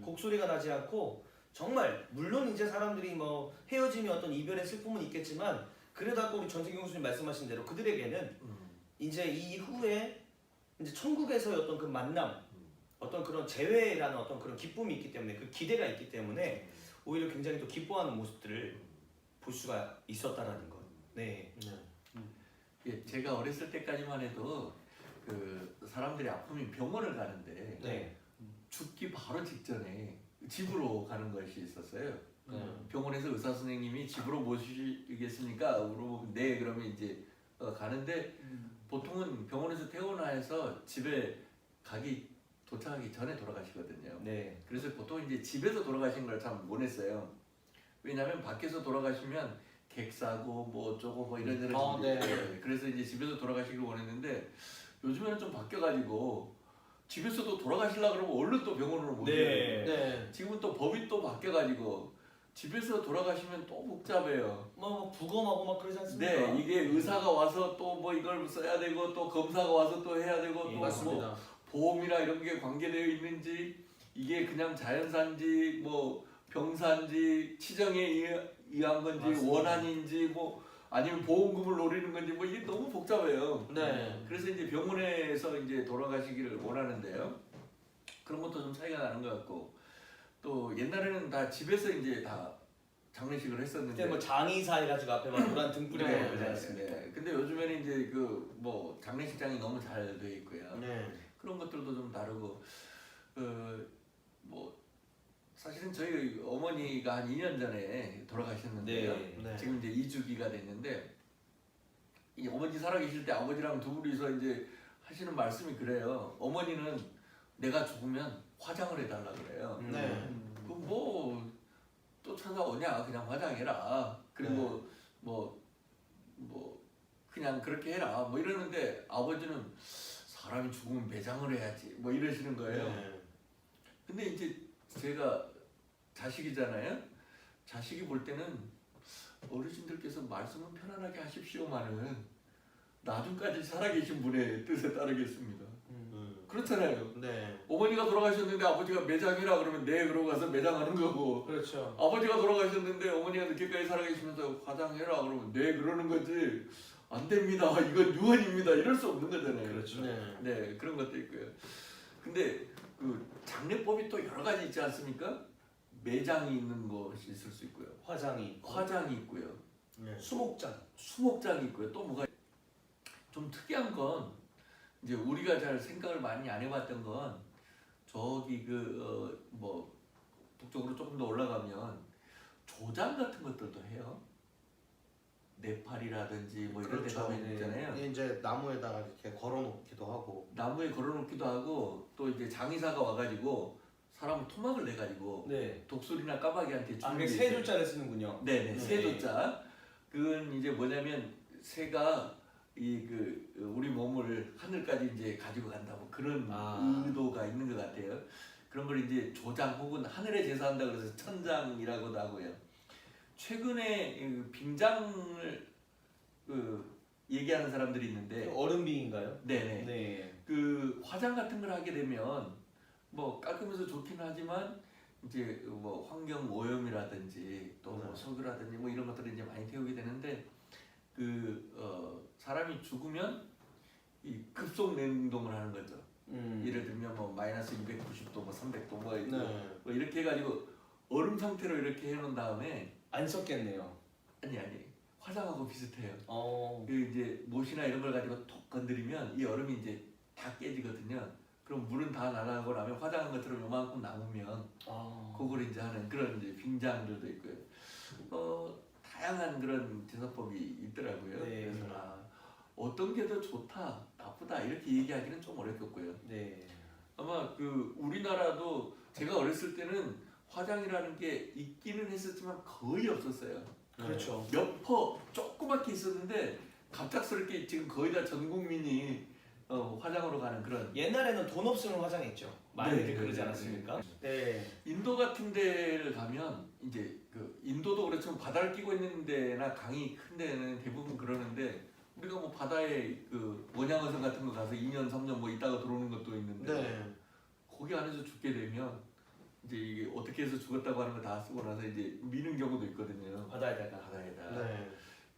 곡소리가 나지 않고 정말 물론 이제 사람들이 뭐 헤어짐이 어떤 이별의 슬픔은 있겠지만 그래도 아까 우리 전태경 교수님 말씀하신 대로 그들에게는 이제 이후에 이제 천국에서의 어떤 그 만남, 어떤 그런 재회라는 어떤 그런 기쁨이 있기 때문에 그 기대가 있기 때문에 오히려 굉장히 또 기뻐하는 모습들을 볼 수가 있었다라는 것. 네. 예, 제가 어렸을 때까지만 해도 그 사람들이 아프면 병원을 가는데 네. 죽기 바로 직전에 집으로 가는 것이 있었어요. 병원에서 의사 선생님이 집으로 모시겠습니까? 물어보면 네, 그러면 이제 가는데 보통은 병원에서 퇴원해서 집에 도착하기 전에 돌아가시거든요. 네. 그래서 보통 이제 집에서 돌아가신 걸 참 원했어요. 왜냐하면 밖에서 돌아가시면 객사고 뭐 어쩌고 뭐 이런저런 네. 그래서 이제 집에서 돌아가시길 원했는데 요즘에는 좀 바뀌어가지고 집에서도 돌아가시려고 그러면 얼른 또 병원으로 모셔요. 네. 지금은 또 법이 또 바뀌어가지고 집에서 돌아가시면 또 복잡해요. 뭐 부검하고 막 그러지 않습니까? 네, 이게 의사가 와서 또 뭐 이걸 써야 되고 또 검사가 와서 또 해야 되고 예, 또 맞습니다. 뭐 보험이나 이런 게 관계되어 있는지 이게 그냥 자연사인지 뭐 병사인지 치정에 의한 건지 맞습니다. 원한인지 뭐 아니면 보험금을 노리는 건지 뭐 이게 너무 복잡해요. 네. 그래서 이제 병원에서 이제 돌아가시기를 원하는데요. 그런 것도 좀 차이가 나는 것 같고 또 옛날에는 다 집에서 이제 다 장례식을 했었는데 그때 뭐 장의사 해가지고 앞에 막 노란 등 뿌리고 네, 그러지 네, 않습니까? 네. 근데 요즘에는 이제 그 뭐 장례식장이 너무 잘 돼 있고요. 네. 그런 것들도 좀 다르고 뭐 사실은 저희 어머니가 한 2년 전에 돌아가셨는데요. 네. 지금 이제 2주기가 됐는데 이 어머니 살아계실 때 아버지랑 두 분이서 이제 하시는 말씀이 그래요. 어머니는 내가 죽으면 화장을 해달라 그래요. 네. 그 뭐 또 찾아오냐 그냥 화장해라. 그리고 뭐 그냥 그렇게 해라. 뭐 이러는데 아버지는 사람이 죽으면 매장을 해야지. 뭐 이러시는 거예요. 네. 근데 이제 제가 자식이잖아요. 자식이 볼 때는 어르신들께서 말씀은 편안하게 하십시오만은 나중까지 살아계신 분의 뜻에 따르겠습니다. 그렇잖아요. 네. 어머니가 돌아가셨는데 아버지가 매장이라 그러면 네 그러고 가서 매장하는 거고 그렇죠. 아버지가 돌아가셨는데 어머니가 늦게까지 살아계시면서 화장해라 그러면 네 그러는 거지 안 됩니다. 이건 유언입니다. 이럴 수 없는 거잖아요. 그렇죠. 네. 네 그런 것도 있고요. 근데 그 장례법이 또 여러 가지 있지 않습니까? 매장이 있는 것이 있을 수 있고요. 화장이, 화장이 있고요. 네. 수목장. 수목장이 있고요. 또 뭐가 좀 특이한 건 이제 우리가 잘 생각을 많이 안 해봤던 건 저기 뭐 북쪽으로 조금 더 올라가면 조장 같은 것들도 해요. 네팔이라든지 뭐 이런 데 그렇죠. 가면 있잖아요. 이제 나무에다가 이렇게 걸어놓기도 하고. 나무에 걸어놓기도 하고 또 이제 장의사가 와가지고 사람 토막을 내가지고 네. 독수리나 까마귀한테 아, 주는 그게 게 세 있어요. 줄자를 쓰는군요. 네네 네. 세조자. 그건 이제 뭐냐면 새가 우리 몸을 하늘까지 이제 가지고 간다 뭐 그런 의도가 있는 것 같아요. 그런 걸 이제 조장 혹은 하늘에 제사한다 그래서 천장이라고도 하고요. 최근에 빙장을 얘기하는 사람들이 있는데 얼음빙인가요? 네네 네. 그 화장 같은 걸 하게 되면 뭐 깎으면서 좋긴 하지만 이제 뭐 환경 오염이라든지 또 뭐 석유라든지 뭐 이런 것들을 이제 많이 태우게 되는데 사람이 죽으면 이 급속 냉동을 하는 거죠. 예를 들면 뭐 마이너스 290도 뭐 300도 뭐 이렇게 해가지고 얼음 상태로 이렇게 해놓은 다음에 안 썼겠네요. 아니 화장하고 비슷해요. 어. 그 이제 못이나 이런 걸 가지고 톡 건드리면 이 얼음이 이제 다 깨지거든요. 그럼 물은 다 날아가고 나면 화장한 것처럼 요만큼 남으면 그걸 이제 하는 그런 이제 빙장들도 있고요. 다양한 그런 제사법이 있더라고요. 네. 그래서 어떤 게 더 좋다, 나쁘다 이렇게 얘기하기는 좀 어렵겠고요. 네. 아마 그 우리나라도 제가 어렸을 때는 화장이라는 게 있기는 했었지만 거의 없었어요. 그렇죠. 몇 퍼 조그맣게 있었는데 갑작스럽게 지금 거의 다 전 국민이 화장으로 가는 그런. 옛날에는 돈 없으면 화장했죠. 많이들 네, 그러지 네, 않았습니까? 네. 인도 같은 데를 가면 이제 그 인도도 그렇지만 바다를 끼고 있는 데나 강이 큰 데는 대부분 그러는데 우리가 뭐 바다에 그 원양어선 같은 거 가서 2년 3년 뭐 있다가 들어오는 것도 있는데 거기 안에서 죽게 되면 이제 이게 어떻게 해서 죽었다고 하는 거 다 쓰고 나서 이제 미는 경우도 있거든요. 바다에다가.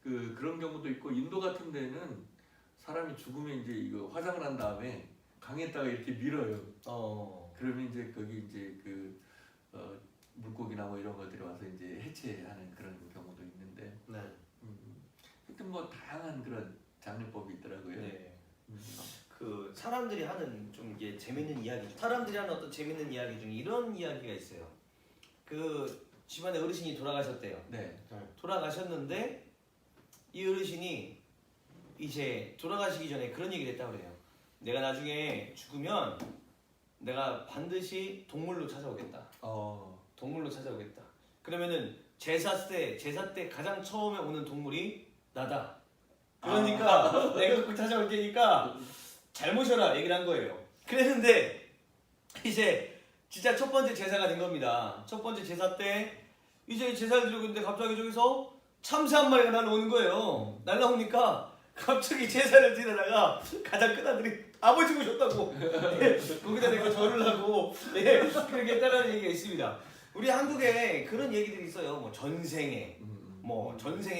그런 경우도 있고 인도 같은 데는 사람이 죽으면 이제 이거 화장을 한 다음에 강에다가 이렇게 밀어요. 그러면 이제 거기 이제 물고기나 뭐 이런 것들이 와서 이제 해체하는 그런 경우도 있는데. 하여튼 뭐 다양한 그런 장례법이 있더라고요. 네. 그 사람들이 하는 좀 이게 재밌는 이야기. 사람들이 하는 어떤 재밌는 이야기 중에 이런 이야기가 있어요. 그 집안에 어르신이 돌아가셨대요. 네. 돌아가셨는데 이 어르신이 이제 돌아가시기 전에 그런 얘기를 했다고 그래요. 내가 나중에 죽으면 내가 반드시 동물로 찾아오겠다. 동물로 찾아오겠다. 그러면은 제사 때 가장 처음에 오는 동물이 나다. 그러니까 내가 꼭 찾아올 테니까 잘 모셔라 얘기를 한 거예요. 그랬는데 이제 진짜 첫 번째 제사가 된 겁니다. 첫 번째 제사 때 이제 제사를 드리고 있는데 갑자기 저기서 참새 한 마리가 날라오는 거예요. 날라오니까 갑자기 제사를 지내다가 가장 큰 아들이 아버지 모셨다고 거기다 내가 절을 하고 그렇게 따라하는 얘기가 있습니다. 우리 한국에 그런 얘기들이 있어요. 뭐 전생에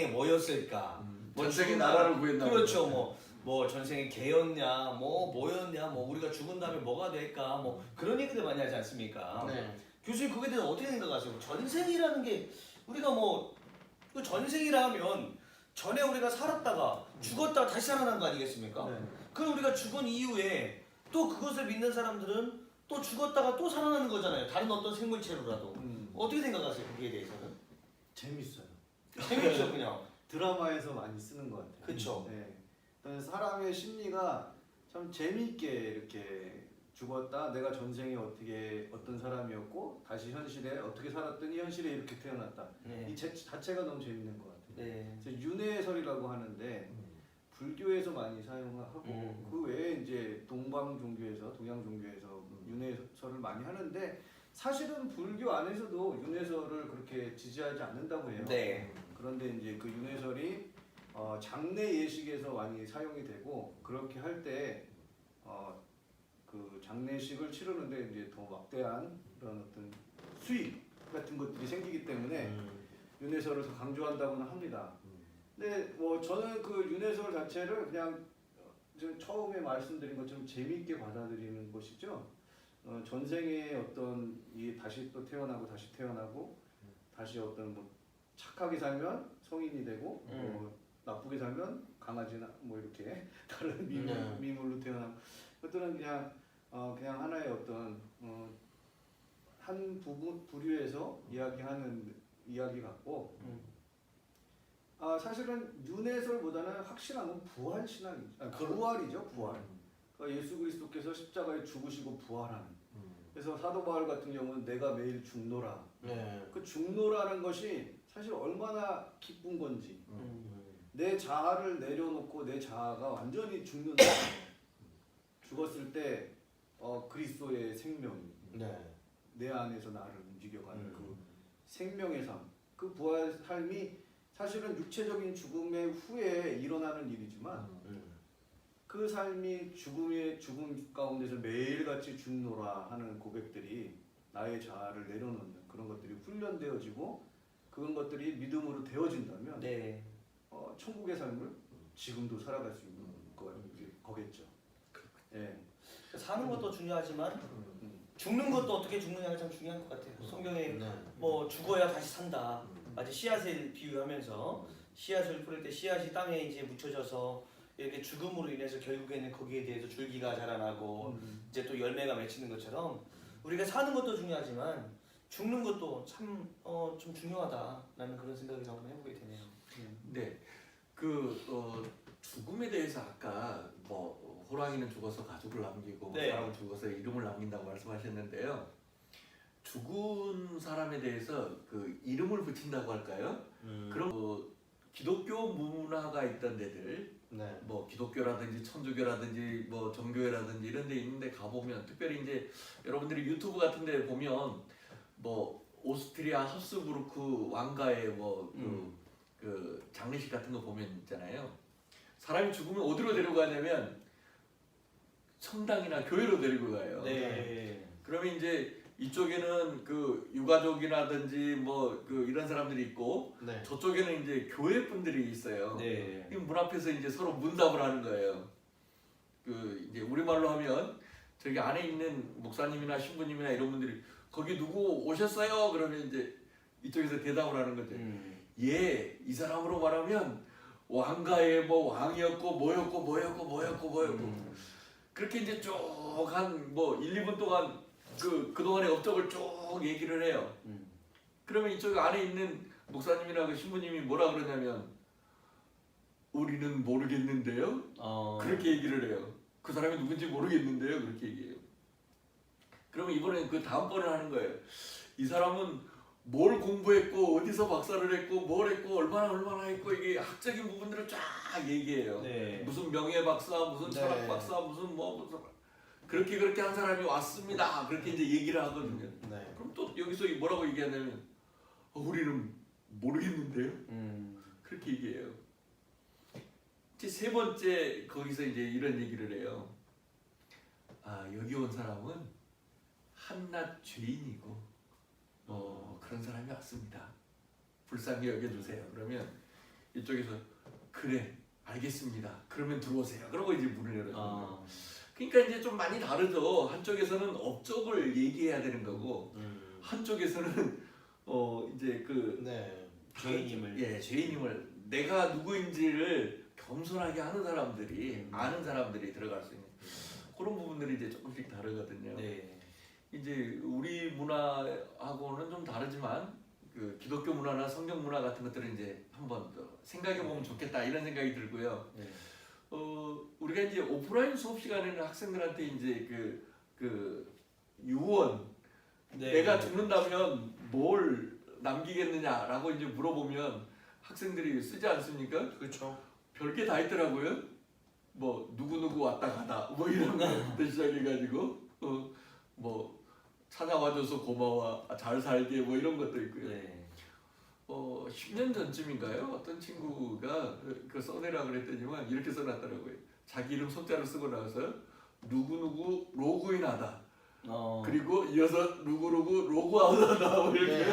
뭐였을까? 뭐 전생에 죽은 나라를 구했나 그렇죠. 뭐 전생에 개였냐, 뭐였냐, 뭐 우리가 죽은 다음에 뭐가 될까, 뭐 그런 얘기들 많이 하지 않습니까? 네. 교수님 그거에 대해서 어떻게 생각하세요? 전생이라는 게 우리가 그 전생이라 하면 전에 우리가 살았다가 죽었다가 다시 살아난 거 아니겠습니까? 네. 그럼 우리가 죽은 이후에 또 그것을 믿는 사람들은 또 죽었다가 또 살아나는 거잖아요. 다른 어떤 생물체로라도. 어떻게 생각하세요? 거기에 대해서는? 재밌어요. 재밌죠, 그냥. 드라마에서 많이 쓰는 것 같아요. 그쵸. 네. 그러니까 사람의 심리가 참 재미있게 이렇게 죽었다. 내가 전생에 어떤 사람이었고 다시 현실에 어떻게 살았더니 현실에 이렇게 태어났다. 네. 이 자체가 너무 재밌는 것 같아요. 네. 그래서 윤회설이라고 하는데 불교에서 많이 사용하고 그 외에 이제 동방 종교에서 동양 종교에서 윤회설을 많이 하는데 사실은 불교 안에서도 윤회설을 그렇게 지지하지 않는다고 해요. 네. 그런데 이제 그 윤회설이 장례 예식에서 많이 사용이 되고 그렇게 할 때 그 장례식을 치르는데 이제 더 막대한 그런 어떤 수익 같은 것들이 생기기 때문에 윤회설을 더 강조한다고는 합니다. 근데 뭐 저는 그 윤회설 자체를 그냥 처음에 말씀드린 것처럼 재미있게 받아들이는 것이죠. 전생에 어떤 다시 또 태어나고 다시 어떤 뭐 착하게 살면 성인이 되고 나쁘게 살면 강아지나 뭐 이렇게 다른 미물로 태어나고 그것들은 그냥 하나의 어떤 한 부류에서 이야기하는 이야기 같고 사실은 윤회설보다는 확실한 건 부활 신앙이죠. 부활이죠, 부활. 그러니까 예수 그리스도께서 십자가에 죽으시고 부활하는. 그래서 사도 바울 같은 경우는 내가 매일 죽노라. 네. 그 죽노라는 것이 사실 얼마나 기쁜 건지. 내 자아를 내려놓고 내 자아가 완전히 죽는다. 죽었을 때 그리스도의 생명이 내 안에서 나를 움직여가는 그 생명의 삶, 그 부활 삶이 사실은 육체적인 죽음의 후에 일어나는 일이지만 그 삶이 죽음 가운데서 매일같이 죽노라 하는 고백들이 나의 자아를 내려놓는 그런 것들이 훈련되어지고 그런 것들이 믿음으로 되어진다면 네. 천국의 삶을 지금도 살아갈 수 있는 거겠죠. 예. 사는 것도 중요하지만 죽는 것도 어떻게 죽느냐가 참 중요한 것 같아요. 성경에 뭐 죽어야 다시 산다. 마치 씨앗을 비유하면서 씨앗을 뿌릴 때 씨앗이 땅에 이제 묻혀져서 이렇게 죽음으로 인해서 결국에는 거기에 대해서 줄기가 자라나고 이제 또 열매가 맺히는 것처럼 우리가 사는 것도 중요하지만 죽는 것도 참 좀 중요하다라는 그런 생각을 한번 해보게 되네요. 네, 죽음에 대해서 아까 뭐 호랑이는 죽어서 가족을 남기고 네. 사람은 죽어서 이름을 남긴다고 말씀하셨는데요. 죽은 사람에 대해서 그 이름을 붙인다고 할까요? 그런 기독교 문화가 있던 데들, 뭐 기독교라든지 천주교라든지 뭐 정교회라든지 이런 데 있는데 가보면 특별히 이제 여러분들이 유튜브 같은 데 보면 뭐 오스트리아 합스부르크 왕가의 그 장례식 같은 거 보면 있잖아요. 사람이 죽으면 어디로 데려가냐면 성당이나 교회로 데리고 가요. 네. 그러면 이제 이쪽에는 그 유가족이라든지 뭐 그 이런 사람들이 있고 저쪽에는 이제 교회 분들이 있어요. 네. 이 문 앞에서 이제 서로 문답을 하는 거예요. 그 이제 우리말로 하면 저기 안에 있는 목사님이나 신부님이나 이런 분들이 거기 누구 오셨어요? 그러면 이제 이쪽에서 대답을 하는 거죠. 예, 이 사람으로 말하면 왕가의 뭐 왕이었고 뭐였고 그렇게 이제 쭉 한 뭐 1, 2분 동안 그동안의 업적을 쭉 얘기를 해요. 그러면 이쪽 안에 있는 목사님이나 그 신부님이 뭐라 그러냐면 우리는 모르겠는데요? 그렇게 얘기를 해요. 그 사람이 누군지 모르겠는데요? 그렇게 얘기해요. 그러면 이번엔 그 다음번에 하는 거예요. 이 사람은 뭘 공부했고 어디서 박사를 했고 뭘 했고 얼마나 했고 이게 학적인 부분들을 쫙 얘기해요. 네. 무슨 명예 박사, 무슨 네. 철학 박사, 무슨 그렇게 한 사람이 왔습니다. 그렇게 이제 얘기를 하거든요. 네. 그럼 또 여기서 뭐라고 얘기하냐면 우리는 모르겠는데요. 그렇게 얘기해요. 이제 세 번째 거기서 이제 이런 얘기를 해요. 아 여기 온 사람은 한낱 죄인이고 그런 사람이 왔습니다. 불쌍히 여겨주세요. 그러면 이쪽에서 그래 알겠습니다. 그러면 들어오세요. 그러고 이제 문을 열어주는 거예요. 그러니까 이제 좀 많이 다르죠. 한쪽에서는 업적을 얘기해야 되는 거고 한쪽에서는 이제 그 네. 죄인임을. 예, 죄인임을 내가 누구인지를 겸손하게 하는 사람들이 아는 사람들이 들어갈 수 있는 그런 부분들이 이제 조금씩 다르거든요. 네. 이제 우리 문화하고는 좀 다르지만 그 기독교 문화나 성경 문화 같은 것들을 이제 한번 더 생각해 보면 좋겠다 이런 생각이 들고요. 네. 우리가 이제 오프라인 수업 시간에는 학생들한테 이제 그 유언 네. 내가 죽는다면 뭘 남기겠느냐라고 이제 물어보면 학생들이 쓰지 않습니까? 그렇죠. 별게 다 있더라고요. 뭐 누구 왔다 가다 뭐 이런 거부터 시작해가지고 뭐 찾아와줘서 고마워 잘 살게 뭐 이런 것도 있고요. 네. 10년 전쯤인가요? 어떤 친구가 그 써내라 그랬더니만 이렇게 써놨더라고요. 자기 이름 손자로 쓰고 나서 누구누구 로그인하다. 그리고 이어서 누구누구 로그아웃하다 뭐 이렇게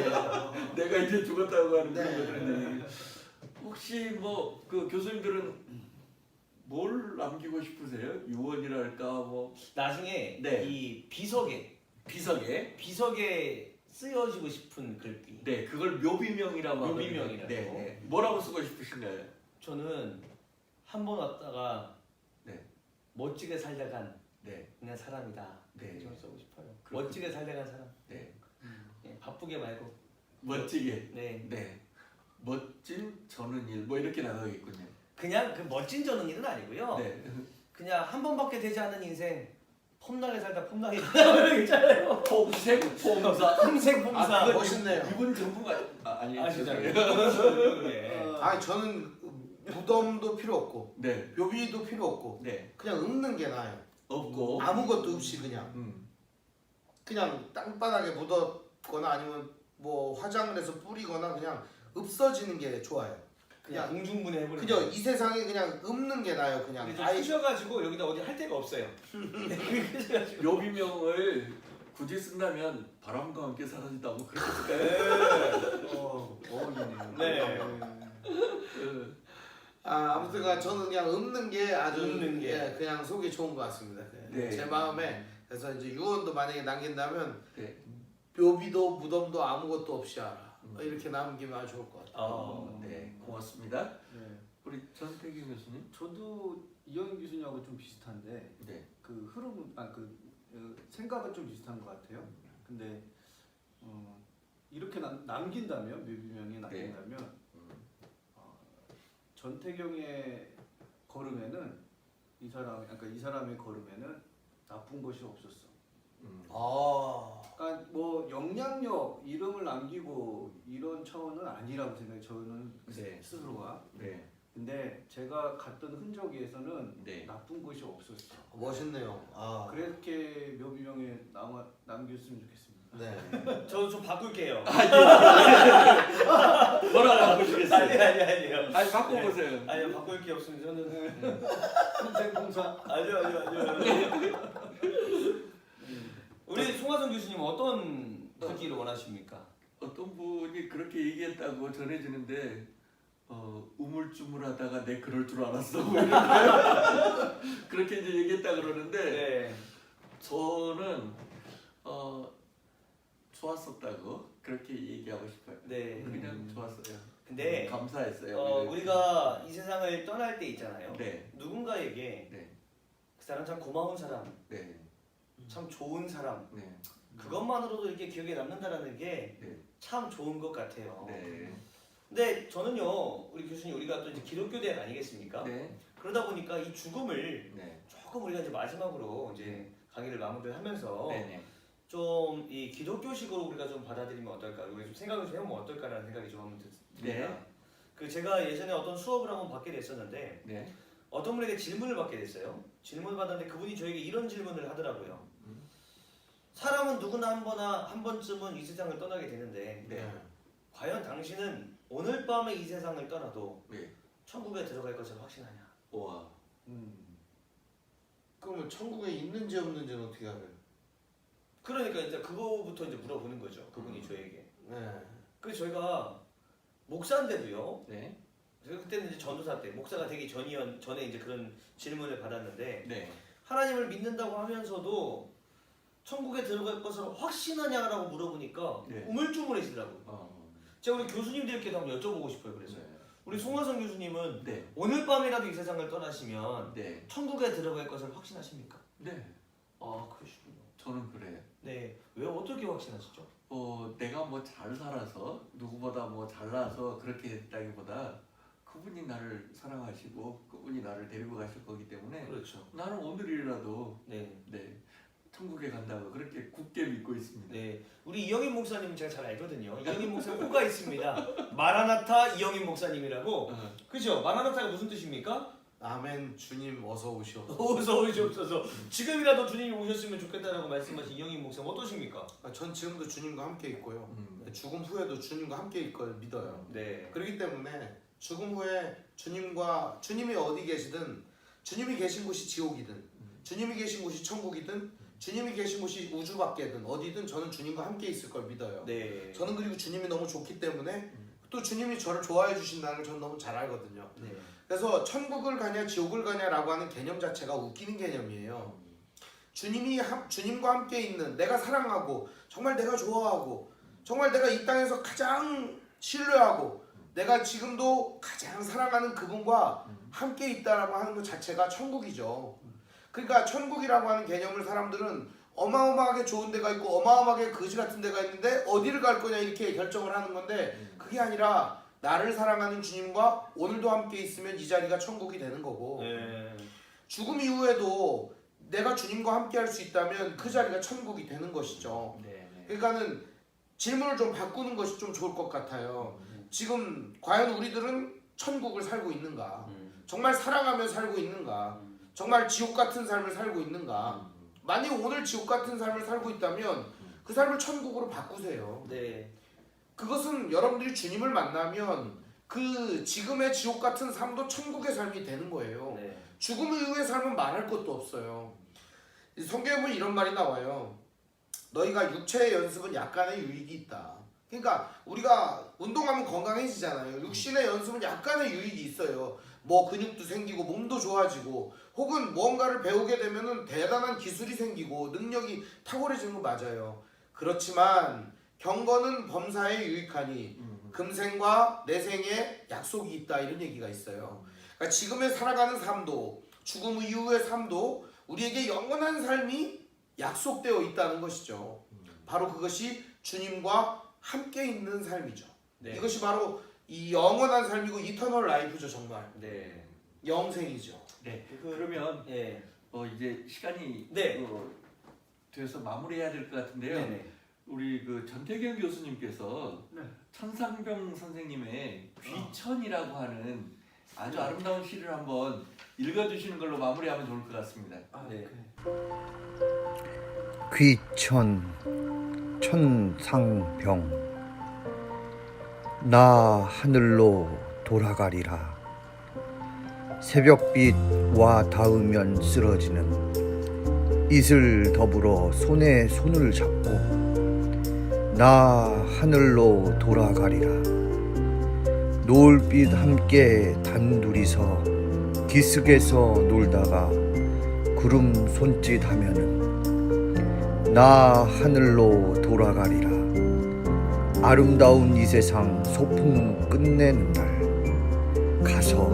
내가 이제 죽었다고 하는 그런 것들인데 혹시 뭐 그 교수님들은 뭘 남기고 싶으세요? 유언이랄까 뭐 나중에 네. 이 비석에 쓰여지고 싶은 글귀. 네 그걸 묘비명이라고 하거든요. 묘비명이라고. 네. 뭐라고 쓰고 싶으신가요? 저는 한 번 왔다가 네. 멋지게 살다간 네. 그냥 사람이다. 네. 좀 쓰고 싶어요. 그렇군요. 멋지게 살다간 사람. 네. 예, 바쁘게 말고. 멋지게. 네. 네. 멋진 저는 일 뭐 이렇게 나가겠군요. 그냥 그 멋진 저는 일은 아니고요. 네. 그냥 한 번밖에 되지 않은 인생 폼나게 살다 폼나게 가다 있잖아요. 폼색 폼사. 폼색 폼사. 그건 멋있네요. 이분 전부가 아니 진짜요? 죄송해요. 아니 저는 무덤도 필요 없고 네. 묘비도 필요 없고 네. 그냥 읊는 게 나아요. 없고 아무것도 없이 그냥 땅바닥에 묻었거나 아니면 뭐 화장을 해서 뿌리거나 그냥 없어지는 게 좋아요. 그냥 공중분해 해버리는. 그냥 이 세상에 그냥 읊는 게 나아요. 그냥 근데 좀 아예 크셔가지고 여기다 어디 할 데가 없어요. 크셔가지고. 묘비명을 굳이 쓴다면 바람과 함께 사라진다 뭐 그렇게 쓸까요? 어울리네요. 네. 아무튼간 저는 그냥 읊는 게 아주 읊는 게. 예, 그냥 속이 좋은 것 같습니다. 네. 제 마음에 그래서 이제 유언도 만약에 남긴다면 네. 묘비도 무덤도 아무것도 없이 하라. 이렇게 남기면 아주 좋을 것 같아요. 네. 고맙습니다. 네. 우리 전태기 교수님. 저도 이현 교수님하고 좀 비슷한데 네. 그 흐름, 생각은 좀 비슷한 것 같아요. 근데 이렇게 남긴다면 묘비명이 남긴다면 전태경의 걸음에는 이 사람의 걸음에는 나쁜 것이 없었어. 그러니까 뭐 영향력, 이름을 남기고 이런 차원은 아니라고 생각해요. 저는 네. 스스로가. 네. 근데 제가 갔던 흔적에서는 네. 나쁜 것이 없었어. 멋있네요. 그렇게 묘비명에 남겼으면 좋겠습니다. 네. 저도 좀 바꿀게요. 뭐라고 바꾸시겠어요? 아니요. 아니 바꿔보세요. 아니요 바꿀 게 없습니다. 저는 평생봉사. 아니요. 우리 송하성 교수님 어떤 글귀를 원하십니까? 어떤 분이 그렇게 얘기했다고 전해지는데 우물쭈물하다가 내 그럴 줄 알았어 뭐 이렇게 그렇게 이제 얘기했다 그러는데 네. 저는 좋았었다고 그렇게 얘기하고 싶어요. 네. 그냥 좋았어요. 근데 감사했어요. 우리가 이 세상을 떠날 때 있잖아요. 네. 누군가에게 네. 그 사람 참 고마운 사람, 네. 참 좋은 사람, 네. 그것만으로도 이렇게 기억에 남는다는 게 네. 참 좋은 것 같아요. 네. 근데 저는요, 우리 교수님 우리가 또 이제 기독교 대학 아니겠습니까? 네. 그러다 보니까 이 죽음을 네. 조금 우리가 이제 마지막으로 이제 강의를 마무리를 하면서 네. 좀 이 기독교식으로 우리가 좀 받아들이면 어떨까? 우리 좀 생각을 좀 해보면 어떨까라는 생각이 좀 한번 듭니다. 네. 그 제가 예전에 어떤 수업을 한번 받게 됐었는데 네. 어떤 분에게 질문을 받게 됐어요. 질문을 받았는데 그분이 저에게 이런 질문을 하더라고요. 사람은 누구나 한 번쯤은 이 세상을 떠나게 되는데 네. 과연 당신은 오늘 밤에 이 세상을 떠나도 네. 천국에 들어갈 것을 확신하냐? 와. 그러면 천국에 있는지 없는지는 어떻게 알아요? 그러니까 이제 그거부터 이제 물어보는 거죠. 그분이 저에게. 네. 그래서 저희가 목사인데도요. 네. 제가 그때는 이제 전도사 때 목사가 되기 전에 이제 그런 질문을 받았는데 네. 하나님을 믿는다고 하면서도 천국에 들어갈 것을 확신하냐라고 물어보니까 네. 우물쭈물해지더라고요. 제가 우리 교수님들께도 한번 여쭤보고 싶어요. 그래서 우리 송화성 교수님은 네. 오늘 밤이라도 이 세상을 떠나시면 네. 천국에 들어갈 것을 확신하십니까? 네. 아 그러시군요. 저는 그래요. 네. 왜 어떻게 확신하시죠? 내가 뭐 잘 살아서 누구보다 뭐 잘나서 그렇게 했다기보다 그분이 나를 사랑하시고 그분이 나를 데리고 가실 거기 때문에 그렇죠. 나는 오늘이라도 네. 네 천국에 간다고 그렇게 굳게 믿고 있습니다. 네. 우리 이영인 목사님 제가 잘 알거든요. 이영인 목사 호가 있습니다. 마라나타 이영인 목사님이라고. 그죠? 마라나타가 무슨 뜻입니까? 아멘. 주님 어서 오시옵소서. 어서 오시옵소서. 지금이라도 주님이 오셨으면 좋겠다라고 말씀하신 이영인 목사님 어떠십니까? 전 지금도 주님과 함께 있고요. 네. 죽음 후에도 주님과 함께 있을 걸 믿어요. 네. 그렇기 때문에 죽음 후에 주님이 어디 계시든 주님이 계신 곳이 지옥이든 주님이 계신 곳이 천국이든 주님이 계신 곳이 우주 밖에든 어디든 저는 주님과 함께 있을 걸 믿어요. 네. 저는 그리고 주님이 너무 좋기 때문에 또 주님이 저를 좋아해 주신다는 걸 저는 너무 잘 알거든요. 네. 그래서 천국을 가냐 지옥을 가냐라고 하는 개념 자체가 웃기는 개념이에요. 주님과 함께 있는 내가 사랑하고 정말 내가 좋아하고 정말 내가 이 땅에서 가장 신뢰하고 내가 지금도 가장 사랑하는 그분과 함께 있다라고 하는 것 자체가 천국이죠. 그러니까 천국이라고 하는 개념을 사람들은 어마어마하게 좋은 데가 있고 어마어마하게 거지 같은 데가 있는데 어디를 갈 거냐 이렇게 결정을 하는 건데 그게 아니라 나를 사랑하는 주님과 오늘도 함께 있으면 이 자리가 천국이 되는 거고 네. 죽음 이후에도 내가 주님과 함께 할 수 있다면 그 자리가 천국이 되는 것이죠. 네. 그러니까는 질문을 좀 바꾸는 것이 좀 좋을 것 같아요. 지금 과연 우리들은 천국을 살고 있는가? 정말 사랑하며 살고 있는가? 정말 지옥 같은 삶을 살고 있는가? 만약 오늘 지옥 같은 삶을 살고 있다면 그 삶을 천국으로 바꾸세요. 네. 그것은 여러분들이 주님을 만나면 그 지금의 지옥 같은 삶도 천국의 삶이 되는 거예요. 네. 죽음 이후의 삶은 말할 것도 없어요. 성경에 보면 이런 말이 나와요. 너희가 육체의 연습은 약간의 유익이 있다. 그러니까 우리가 운동하면 건강해지잖아요. 육신의 연습은 약간의 유익이 있어요. 뭐 근육도 생기고 몸도 좋아지고 혹은 무언가를 배우게 되면은 대단한 기술이 생기고 능력이 탁월해지는 거 맞아요. 그렇지만 경건은 범사에 유익하니 금생과 내생에 약속이 있다 이런 얘기가 있어요. 그러니까 지금에 살아가는 삶도 죽음 이후의 삶도 우리에게 영원한 삶이 약속되어 있다는 것이죠. 바로 그것이 주님과 함께 있는 삶이죠. 네. 이것이 바로 이 영원한 삶이고 이터널 라이프죠. 정말 네. 영생이죠. 네. 그러면 네. 이제 시간이 네. 돼서 마무리해야 될 것 같은데요. 네. 우리 그 전태경 교수님께서 네. 천상병 선생님의 귀천이라고 하는 아주 아름다운 시를 한번 읽어주시는 걸로 마무리하면 좋을 것 같습니다. 네. 귀천 천상병 나 하늘로 돌아가리라. 새벽빛와 닿으면 쓰러지는 이슬 더불어 손에 손을 잡고 나 하늘로 돌아가리라. 노을빛 함께 단둘이서 기슭에서 놀다가 구름 손짓하면은 나 하늘로 돌아가리라. 아름다운 이 세상 소풍 끝내는 날 가서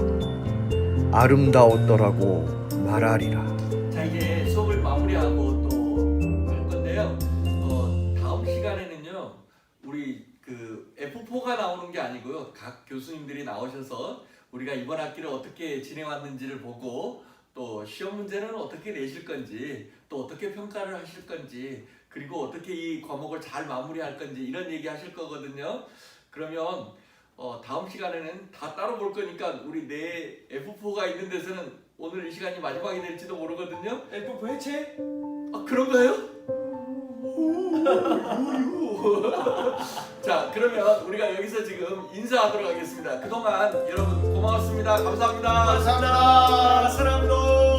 아름다웠더라고 말하리라. 자, 이제 수업을 마무리하고 또 할 건데요. 다음 시간에는요, 우리 그 F4가 나오는 게 아니고요, 각 교수님들이 나오셔서 우리가 이번 학기를 어떻게 진행왔는지를 보고 또 시험 문제는 어떻게 내실 건지 또 어떻게 평가를 하실 건지 그리고 어떻게 이 과목을 잘 마무리할 건지 이런 얘기 하실 거거든요. 그러면 다음 시간에는 다 따로 볼 거니까 우리 내 F4가 있는 데서는 오늘 이 시간이 마지막이 될지도 모르거든요. F4 해체? 아, 그런가요? 자, 그러면 우리가 여기서 지금 인사하도록 하겠습니다. 그동안 여러분 고마웠습니다. 감사합니다. 감사합니다. 사랑합니다.